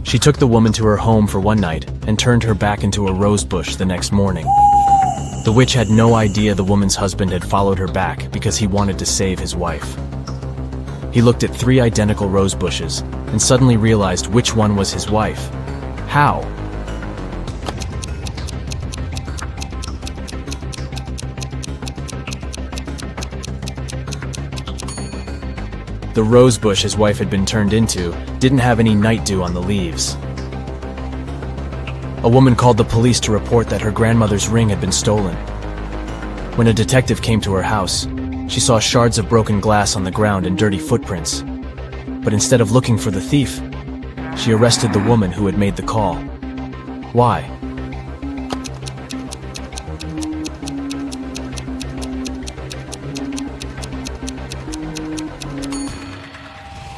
She took the woman to her home for one night and turned her back into a rose bush the next morning. The witch had no idea the woman's husband had followed her back because he wanted to save his wife. He looked at 3 identical rose bushes and suddenly realized which one was his wife. How? The rose bush his wife had been turned into didn't have any night dew on the leaves. A woman called the police to report that her grandmother's ring had been stolen. When a detective came to her house, she saw shards of broken glass on the ground and dirty footprints. But instead of looking for the thief, she arrested the woman who had made the call. Why?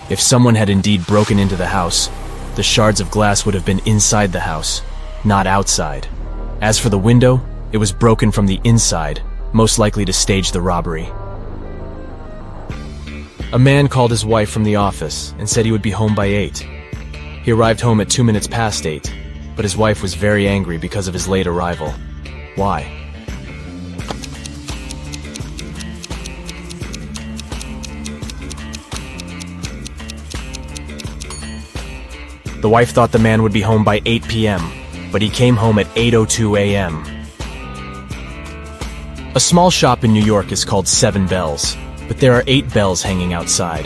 If someone had indeed broken into the house, the shards of glass would have been inside the house, not outside. As for the window, it was broken from the inside, most likely to stage the robbery. A man called his wife from the office and said he would be home by 8. He arrived home at 2 minutes past 8, but his wife was very angry because of his late arrival. Why? The wife thought the man would be home by 8 p.m., but he came home at 8:02 a.m. A small shop in New York is called 7 Bells, but there are 8 bells hanging outside.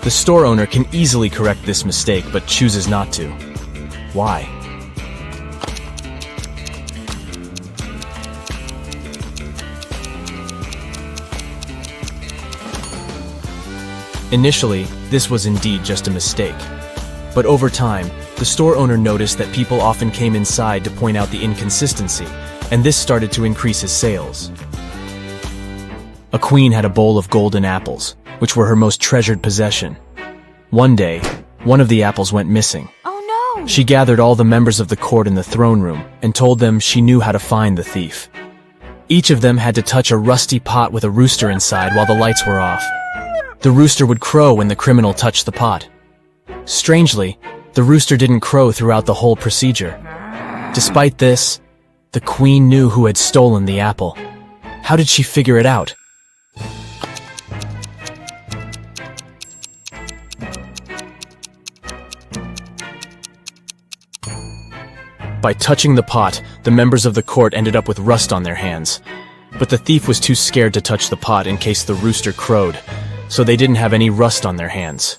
The store owner can easily correct this mistake, but chooses not to. Why? Initially, this was indeed just a mistake. But over time, the store owner noticed that people often came inside to point out the inconsistency, and this started to increase his sales. A queen had a bowl of golden apples, which were her most treasured possession. One day, one of the apples went missing. Oh no! She gathered all the members of the court in the throne room and told them she knew how to find the thief. Each of them had to touch a rusty pot with a rooster inside while the lights were off. The rooster would crow when the criminal touched the pot. Strangely, the rooster didn't crow throughout the whole procedure. Despite this, the queen knew who had stolen the apple. How did she figure it out? By touching the pot, the members of the court ended up with rust on their hands. But the thief was too scared to touch the pot in case the rooster crowed, so they didn't have any rust on their hands.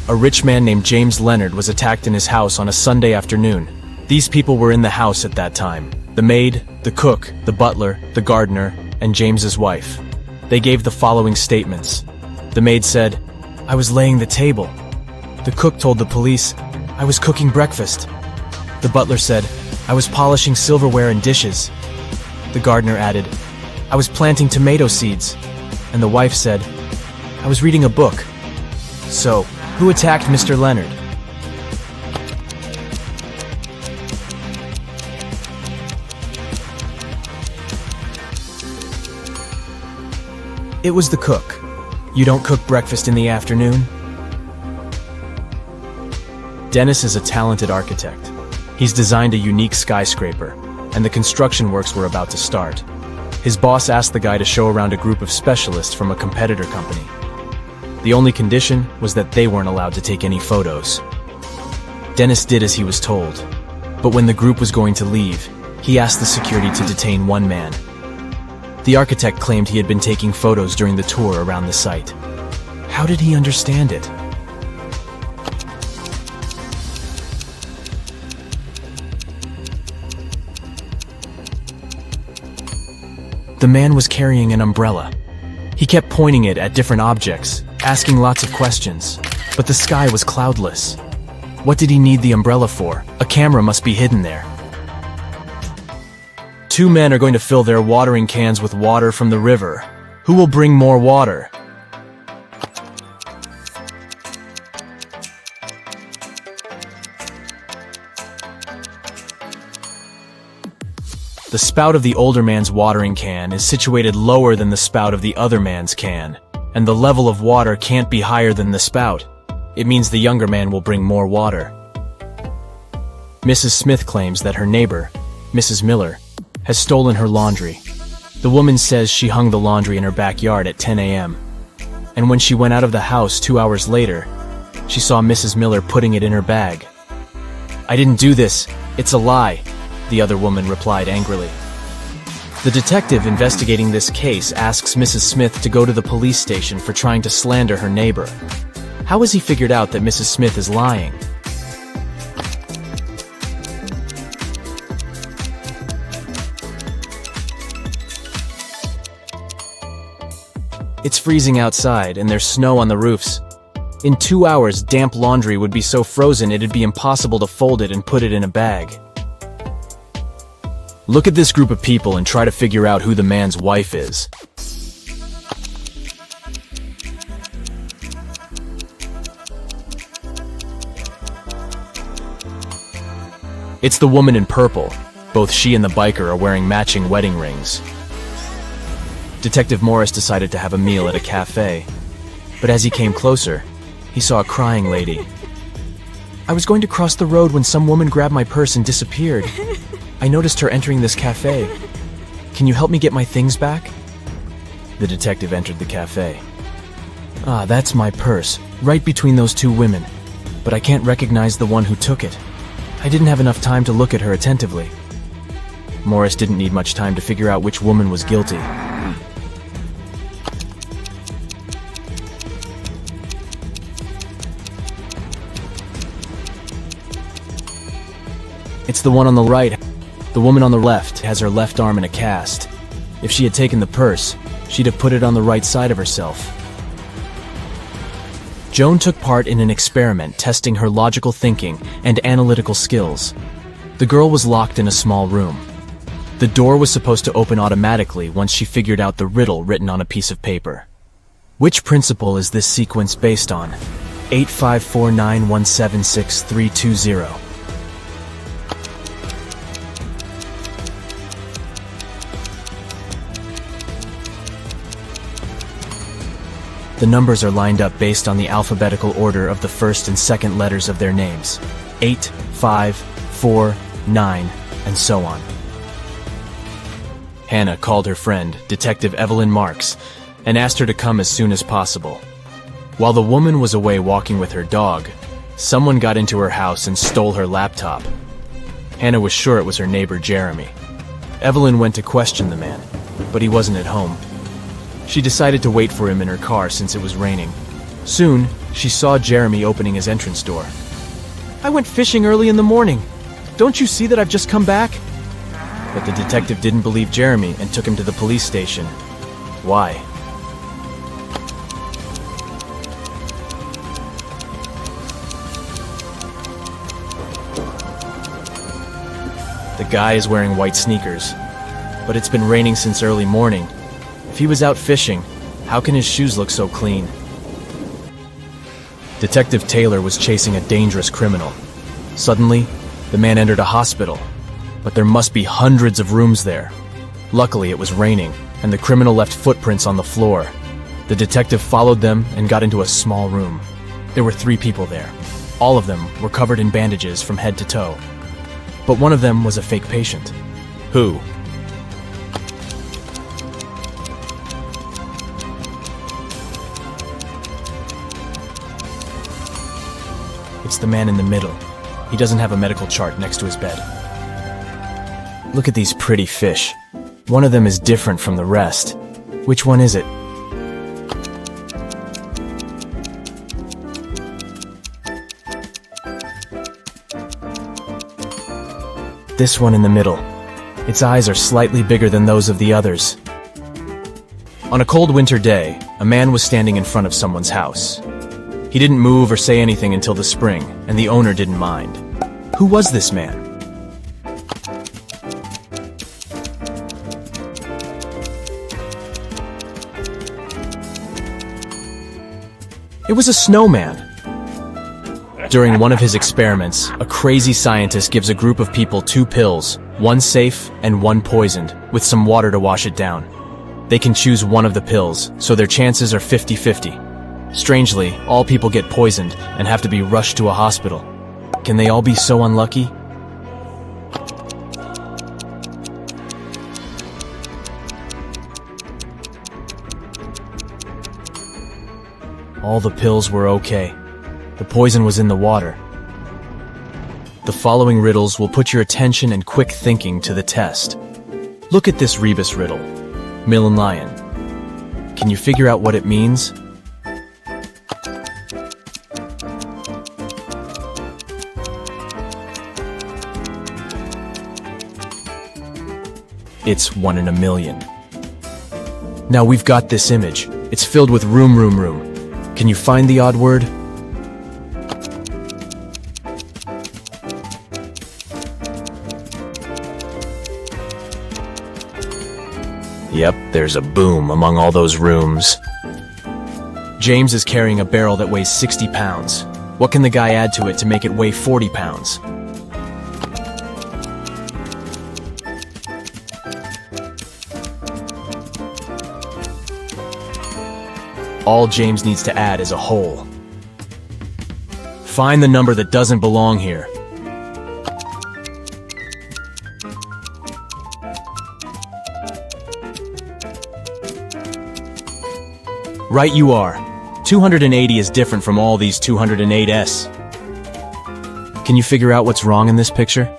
A rich man named James Leonard was attacked in his house on a Sunday afternoon. These people were in the house at that time: the maid, the cook, the butler, the gardener, and James's wife. They gave the following statements. The maid said, "I was laying the table." The cook told the police, "I was cooking breakfast." The butler said, "I was polishing silverware and dishes." The gardener added, "I was planting tomato seeds." And the wife said, "I was reading a book." So, who attacked Mr. Leonard? It was the cook. You don't cook breakfast in the afternoon? Dennis is a talented architect. He's designed a unique skyscraper, and the construction works were about to start. His boss asked the guy to show around a group of specialists from a competitor company. The only condition was that they weren't allowed to take any photos. Dennis did as he was told, but when the group was going to leave, he asked the security to detain one man. The architect claimed he had been taking photos during the tour around the site. How did he understand it? The man was carrying an umbrella. He kept pointing it at different objects, asking lots of questions, but the sky was cloudless. What did he need the umbrella for? A camera must be hidden there. Two men are going to fill their watering cans with water from the river. Who will bring more water? The spout of the older man's watering can is situated lower than the spout of the other man's can, and the level of water can't be higher than the spout. It means the younger man will bring more water. Mrs. Smith claims that her neighbor, Mrs. Miller, has stolen her laundry. The woman says she hung the laundry in her backyard at 10 a.m. And when she went out of the house 2 hours later, she saw Mrs. Miller putting it in her bag. "I didn't do this. It's a lie," the other woman replied angrily. The detective investigating this case asks Mrs. Smith to go to the police station for trying to slander her neighbor. How has he figured out that Mrs. Smith is lying? It's freezing outside, and there's snow on the roofs. In 2 hours, damp laundry would be so frozen it'd be impossible to fold it and put it in a bag. Look at this group of people and try to figure out who the man's wife is. It's the woman in purple. Both she and the biker are wearing matching wedding rings. Detective Morris decided to have a meal at a cafe, but as he came closer, he saw a crying lady. "I was going to cross the road when some woman grabbed my purse and disappeared. I noticed her entering this cafe. Can you help me get my things back?" The detective entered the cafe. "Ah, that's my purse, right between those two women, but I can't recognize the one who took it. I didn't have enough time to look at her attentively." Morris didn't need much time to figure out which woman was guilty. It's the one on the right. The woman on the left has her left arm in a cast. If she had taken the purse, she'd have put it on the right side of herself. Joan took part in an experiment testing her logical thinking and analytical skills. The girl was locked in a small room. The door was supposed to open automatically once she figured out the riddle written on a piece of paper. Which principle is this sequence based on? 85491763320. The numbers are lined up based on the alphabetical order of the first and second letters of their names. 8, 5, 4, 9, and so on. Hannah called her friend, Detective Evelyn Marks, and asked her to come as soon as possible. While the woman was away walking with her dog, someone got into her house and stole her laptop. Hannah was sure it was her neighbor Jeremy. Evelyn went to question the man, but he wasn't at home. She decided to wait for him in her car since it was raining. Soon, she saw Jeremy opening his entrance door. "I went fishing early in the morning. Don't you see that I've just come back?" But the detective didn't believe Jeremy and took him to the police station. Why? The guy is wearing white sneakers, but it's been raining since early morning. If he was out fishing, how can his shoes look so clean? Detective Taylor was chasing a dangerous criminal. Suddenly, the man entered a hospital, but there must be hundreds of rooms there. Luckily, it was raining, and the criminal left footprints on the floor. The detective followed them and got into a small room. There were 3 people there. All of them were covered in bandages from head to toe. But one of them was a fake patient. Who? It's the man in the middle. He doesn't have a medical chart next to his bed. Look at these pretty fish. One of them is different from the rest. Which one is it? This one in the middle. Its eyes are slightly bigger than those of the others. On a cold winter day, a man was standing in front of someone's house. He didn't move or say anything until the spring, and the owner didn't mind. Who was this man? It was a snowman. During one of his experiments, a crazy scientist gives a group of people 2 pills, one safe and one poisoned, with some water to wash it down. They can choose one of the pills, so their chances are 50-50. Strangely, all people get poisoned and have to be rushed to a hospital. Can they all be so unlucky? All the pills were okay. The poison was in the water. The following riddles will put your attention and quick thinking to the test. Look at this rebus riddle. Mill and lion. Can you figure out what it means? It's 1 in a million. Now we've got this image. It's filled with room. Can you find the odd word? Yep, there's a boom among all those rooms. James is carrying a barrel that weighs 60 pounds. What can the guy add to it to make it weigh 40 pounds? All James needs to add is a hole. Find the number that doesn't belong here. Right you are. 280 is different from all these 208s. Can you figure out what's wrong in this picture?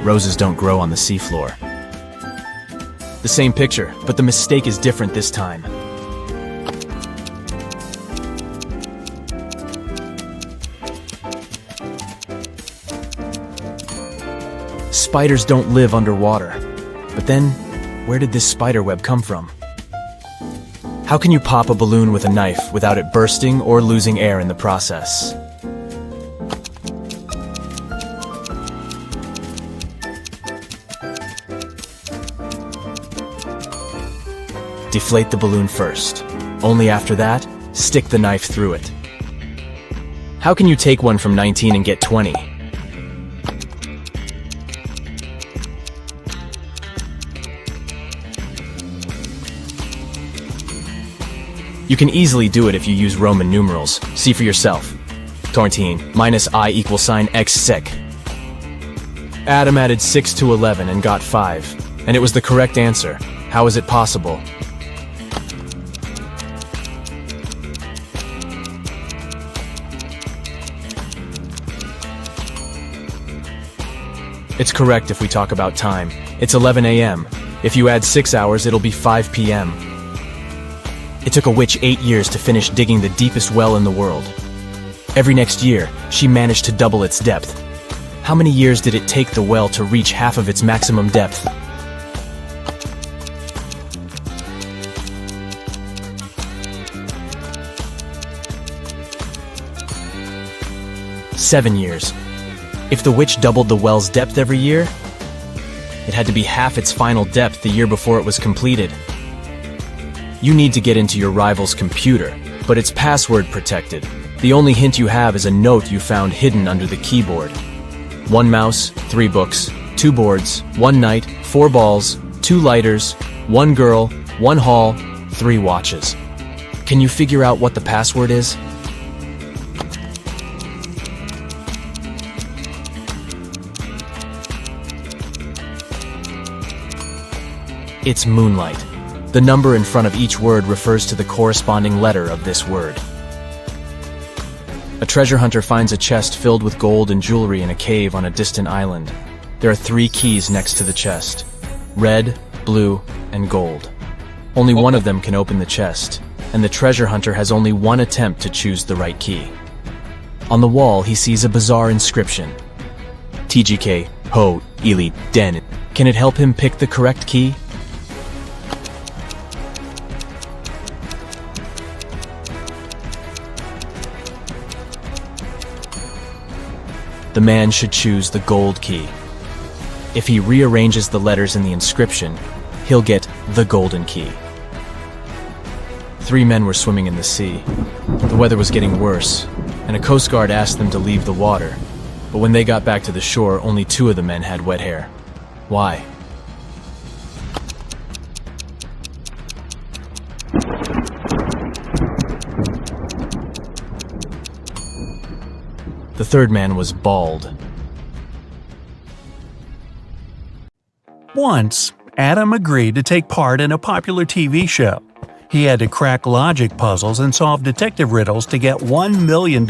Roses don't grow on the seafloor. The same picture, but the mistake is different this time. Spiders don't live underwater. But then, where did this spider web come from? How can you pop a balloon with a knife without it bursting or losing air in the process? deflate the balloon first. Only after that, stick the knife through it. How can you take one from 19 and get 20? You can easily do it if you use Roman numerals. See for yourself. 14 minus I equals sign x sec. Adam added 6 to 11 and got 5. And it was the correct answer. How is it possible? It's correct if we talk about time. It's 11 a.m. If you add 6 hours, it'll be 5 p.m. It took a witch 8 years to finish digging the deepest well in the world. Every next year, she managed to double its depth. How many years did it take the well to reach half of its maximum depth? Seven years. If the witch doubled the well's depth every year, it had to be half its final depth the year before it was completed. You need to get into your rival's computer, but it's password protected. The only hint you have is a note you found hidden under the keyboard. 1 mouse, 3 books, 2 boards, 1 knight, 4 balls, 2 lighters, 1 girl, 1 hall, 3 watches. Can you figure out what the password is? It's moonlight. The number in front of each word refers to the corresponding letter of this word. A treasure hunter finds a chest filled with gold and jewelry in a cave on a distant island. There are 3 keys next to the chest: red, blue, and gold. Only one of them can open the chest, and the treasure hunter has only one attempt to choose the right key. On the wall, he sees a bizarre inscription. TGK, Ho, Ili, Den. Can it help him pick the correct key? The man should choose the gold key. If he rearranges the letters in the inscription, he'll get the golden key. 3 men were swimming in the sea. The weather was getting worse, and a coast guard asked them to leave the water. But when they got back to the shore, only 2 of the men had wet hair. Why? The 3rd man was bald. Once, Adam agreed to take part in a popular TV show. He had to crack logic puzzles and solve detective riddles to get $1 million.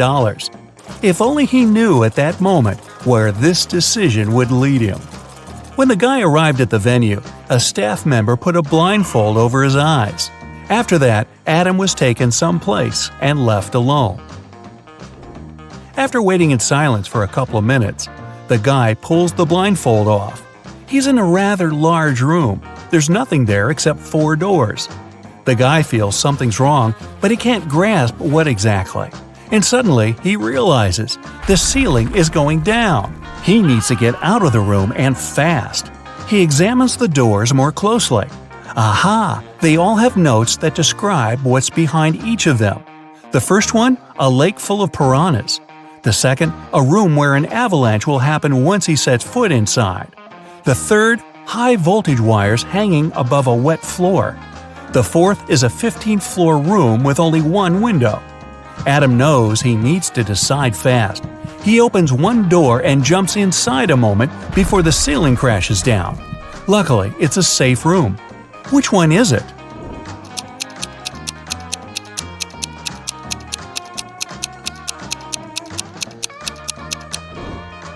If only he knew at that moment where this decision would lead him. When the guy arrived at the venue, a staff member put a blindfold over his eyes. After that, Adam was taken someplace and left alone. After waiting in silence for a couple of minutes, the guy pulls the blindfold off. He's in a rather large room. There's nothing there except 4 doors. The guy feels something's wrong, but he can't grasp what exactly. And suddenly, he realizes the ceiling is going down. He needs to get out of the room and fast. He examines the doors more closely. Aha! They all have notes that describe what's behind each of them. The first one, a lake full of piranhas. The second, a room where an avalanche will happen once he sets foot inside. The third, high voltage wires hanging above a wet floor. The fourth is a 15th floor room with only 1 window. Adam knows he needs to decide fast. He opens one door and jumps inside a moment before the ceiling crashes down. Luckily, it's a safe room. Which one is it?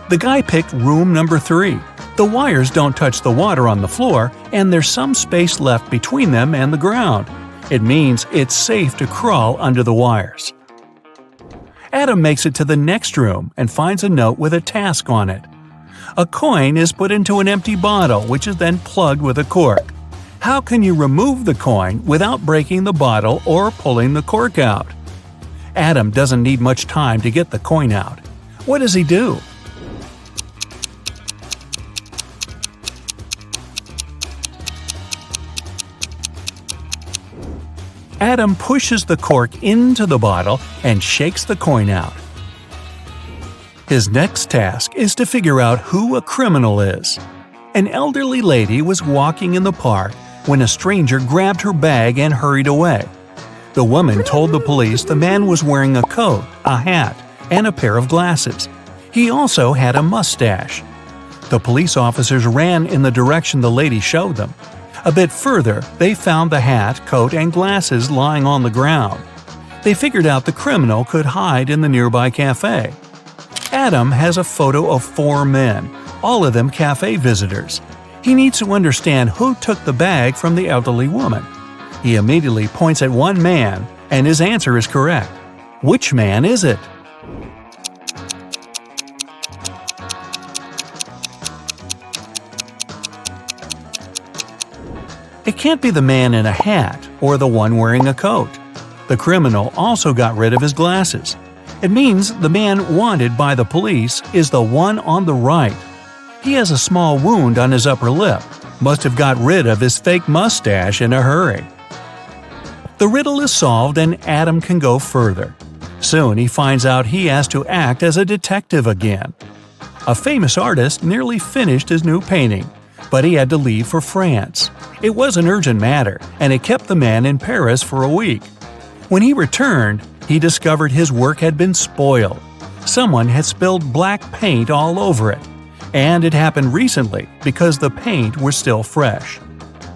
The guy picked room number 3. The wires don't touch the water on the floor, and there's some space left between them and the ground. It means it's safe to crawl under the wires. Adam makes it to the next room and finds a note with a task on it. A coin is put into an empty bottle, which is then plugged with a cork. How can you remove the coin without breaking the bottle or pulling the cork out? Adam doesn't need much time to get the coin out. What does he do? Adam pushes the cork into the bottle and shakes the coin out. His next task is to figure out who a criminal is. An elderly lady was walking in the park when a stranger grabbed her bag and hurried away. The woman told the police the man was wearing a coat, a hat, and a pair of glasses. He also had a mustache. The police officers ran in the direction the lady showed them. A bit further, they found the hat, coat, and glasses lying on the ground. They figured out the criminal could hide in the nearby cafe. Adam has a photo of 4 men, all of them cafe visitors. He needs to understand who took the bag from the elderly woman. He immediately points at one man, and his answer is correct. Which man is it? It can't be the man in a hat or the one wearing a coat. The criminal also got rid of his glasses. It means the man wanted by the police is the one on the right. He has a small wound on his upper lip. Must have got rid of his fake mustache in a hurry. The riddle is solved and Adam can go further. Soon he finds out he has to act as a detective again. A famous artist nearly finished his new painting, but he had to leave for France. It was an urgent matter, and it kept the man in Paris for a week. When he returned, he discovered his work had been spoiled. Someone had spilled black paint all over it. And it happened recently because the paint was still fresh.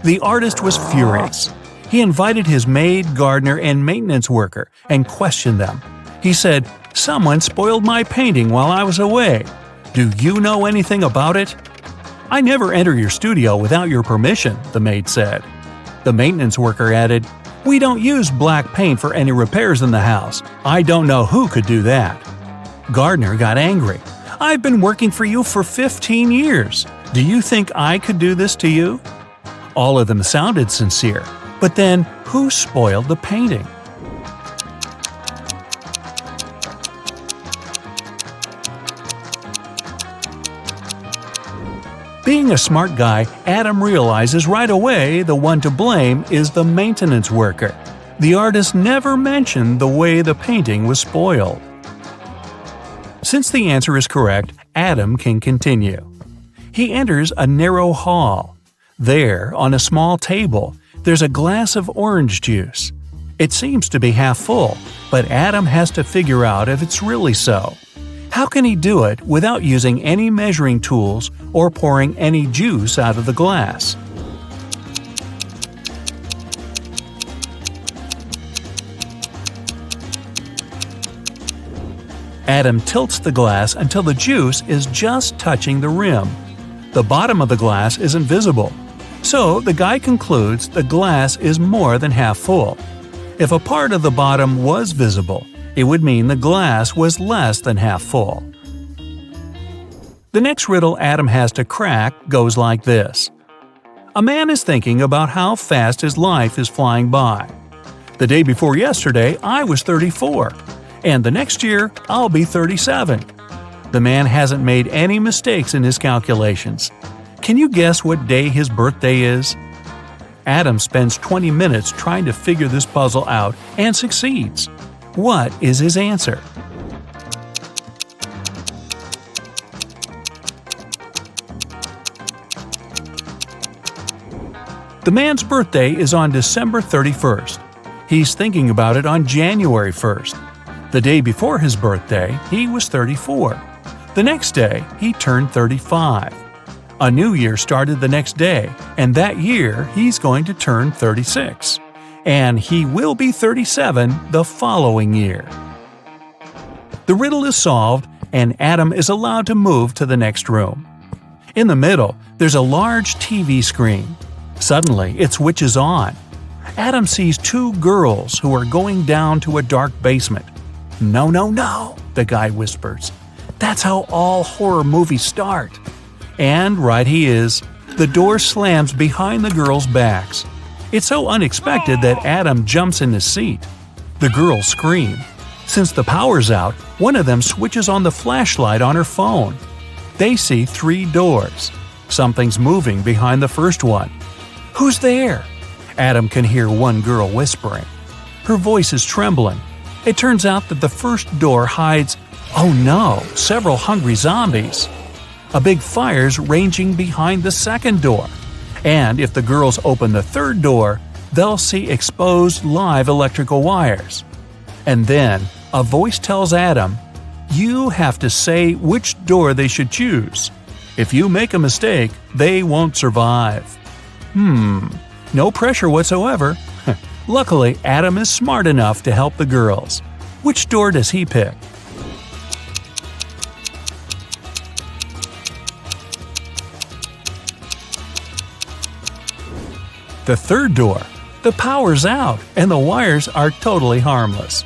The artist was furious. He invited his maid, gardener, and maintenance worker and questioned them. He said, "Someone spoiled my painting while I was away. Do you know anything about it?" "I never enter your studio without your permission," the maid said. The maintenance worker added, "We don't use black paint for any repairs in the house. I don't know who could do that." Gardener got angry. "I've been working for you for 15 years. Do you think I could do this to you?" All of them sounded sincere, but then who spoiled the painting? Being a smart guy, Adam realizes right away the one to blame is the maintenance worker. The artist never mentioned the way the painting was spoiled. Since the answer is correct, Adam can continue. He enters a narrow hall. There, on a small table, there's a glass of orange juice. It seems to be half full, but Adam has to figure out if it's really so. How can he do it without using any measuring tools or pouring any juice out of the glass? Adam tilts the glass until the juice is just touching the rim. The bottom of the glass isn't visible, so the guy concludes the glass is more than half full. If a part of the bottom was visible, it would mean the glass was less than half full. The next riddle Adam has to crack goes like this. A man is thinking about how fast his life is flying by. The day before yesterday, I was 34, and the next year, I'll be 37. The man hasn't made any mistakes in his calculations. Can you guess what day his birthday is? Adam spends 20 minutes trying to figure this puzzle out and succeeds. What is his answer? The man's birthday is on December 31st. He's thinking about it on January 1st. The day before his birthday, he was 34. The next day, he turned 35. A new year started the next day, and that year he's going to turn 36. And he will be 37 the following year. The riddle is solved, and Adam is allowed to move to the next room. In the middle, there's a large TV screen. Suddenly, it switches on. Adam sees 2 girls who are going down to a dark basement. "No, no, no," the guy whispers. "That's how all horror movies start." And right he is. The door slams behind the girls' backs. It's so unexpected that Adam jumps in his seat. The girls scream. Since the power's out, one of them switches on the flashlight on her phone. They see 3 doors. Something's moving behind the first one. "Who's there?" Adam can hear one girl whispering. Her voice is trembling. It turns out that the first door hides, oh no, several hungry zombies. A big fire's raging behind the second door. And if the girls open the third door, they'll see exposed live electrical wires. And then a voice tells Adam, you have to say which door they should choose. If you make a mistake, they won't survive. No pressure whatsoever. Luckily, Adam is smart enough to help the girls. Which door does he pick? The third door. The power's out, and the wires are totally harmless.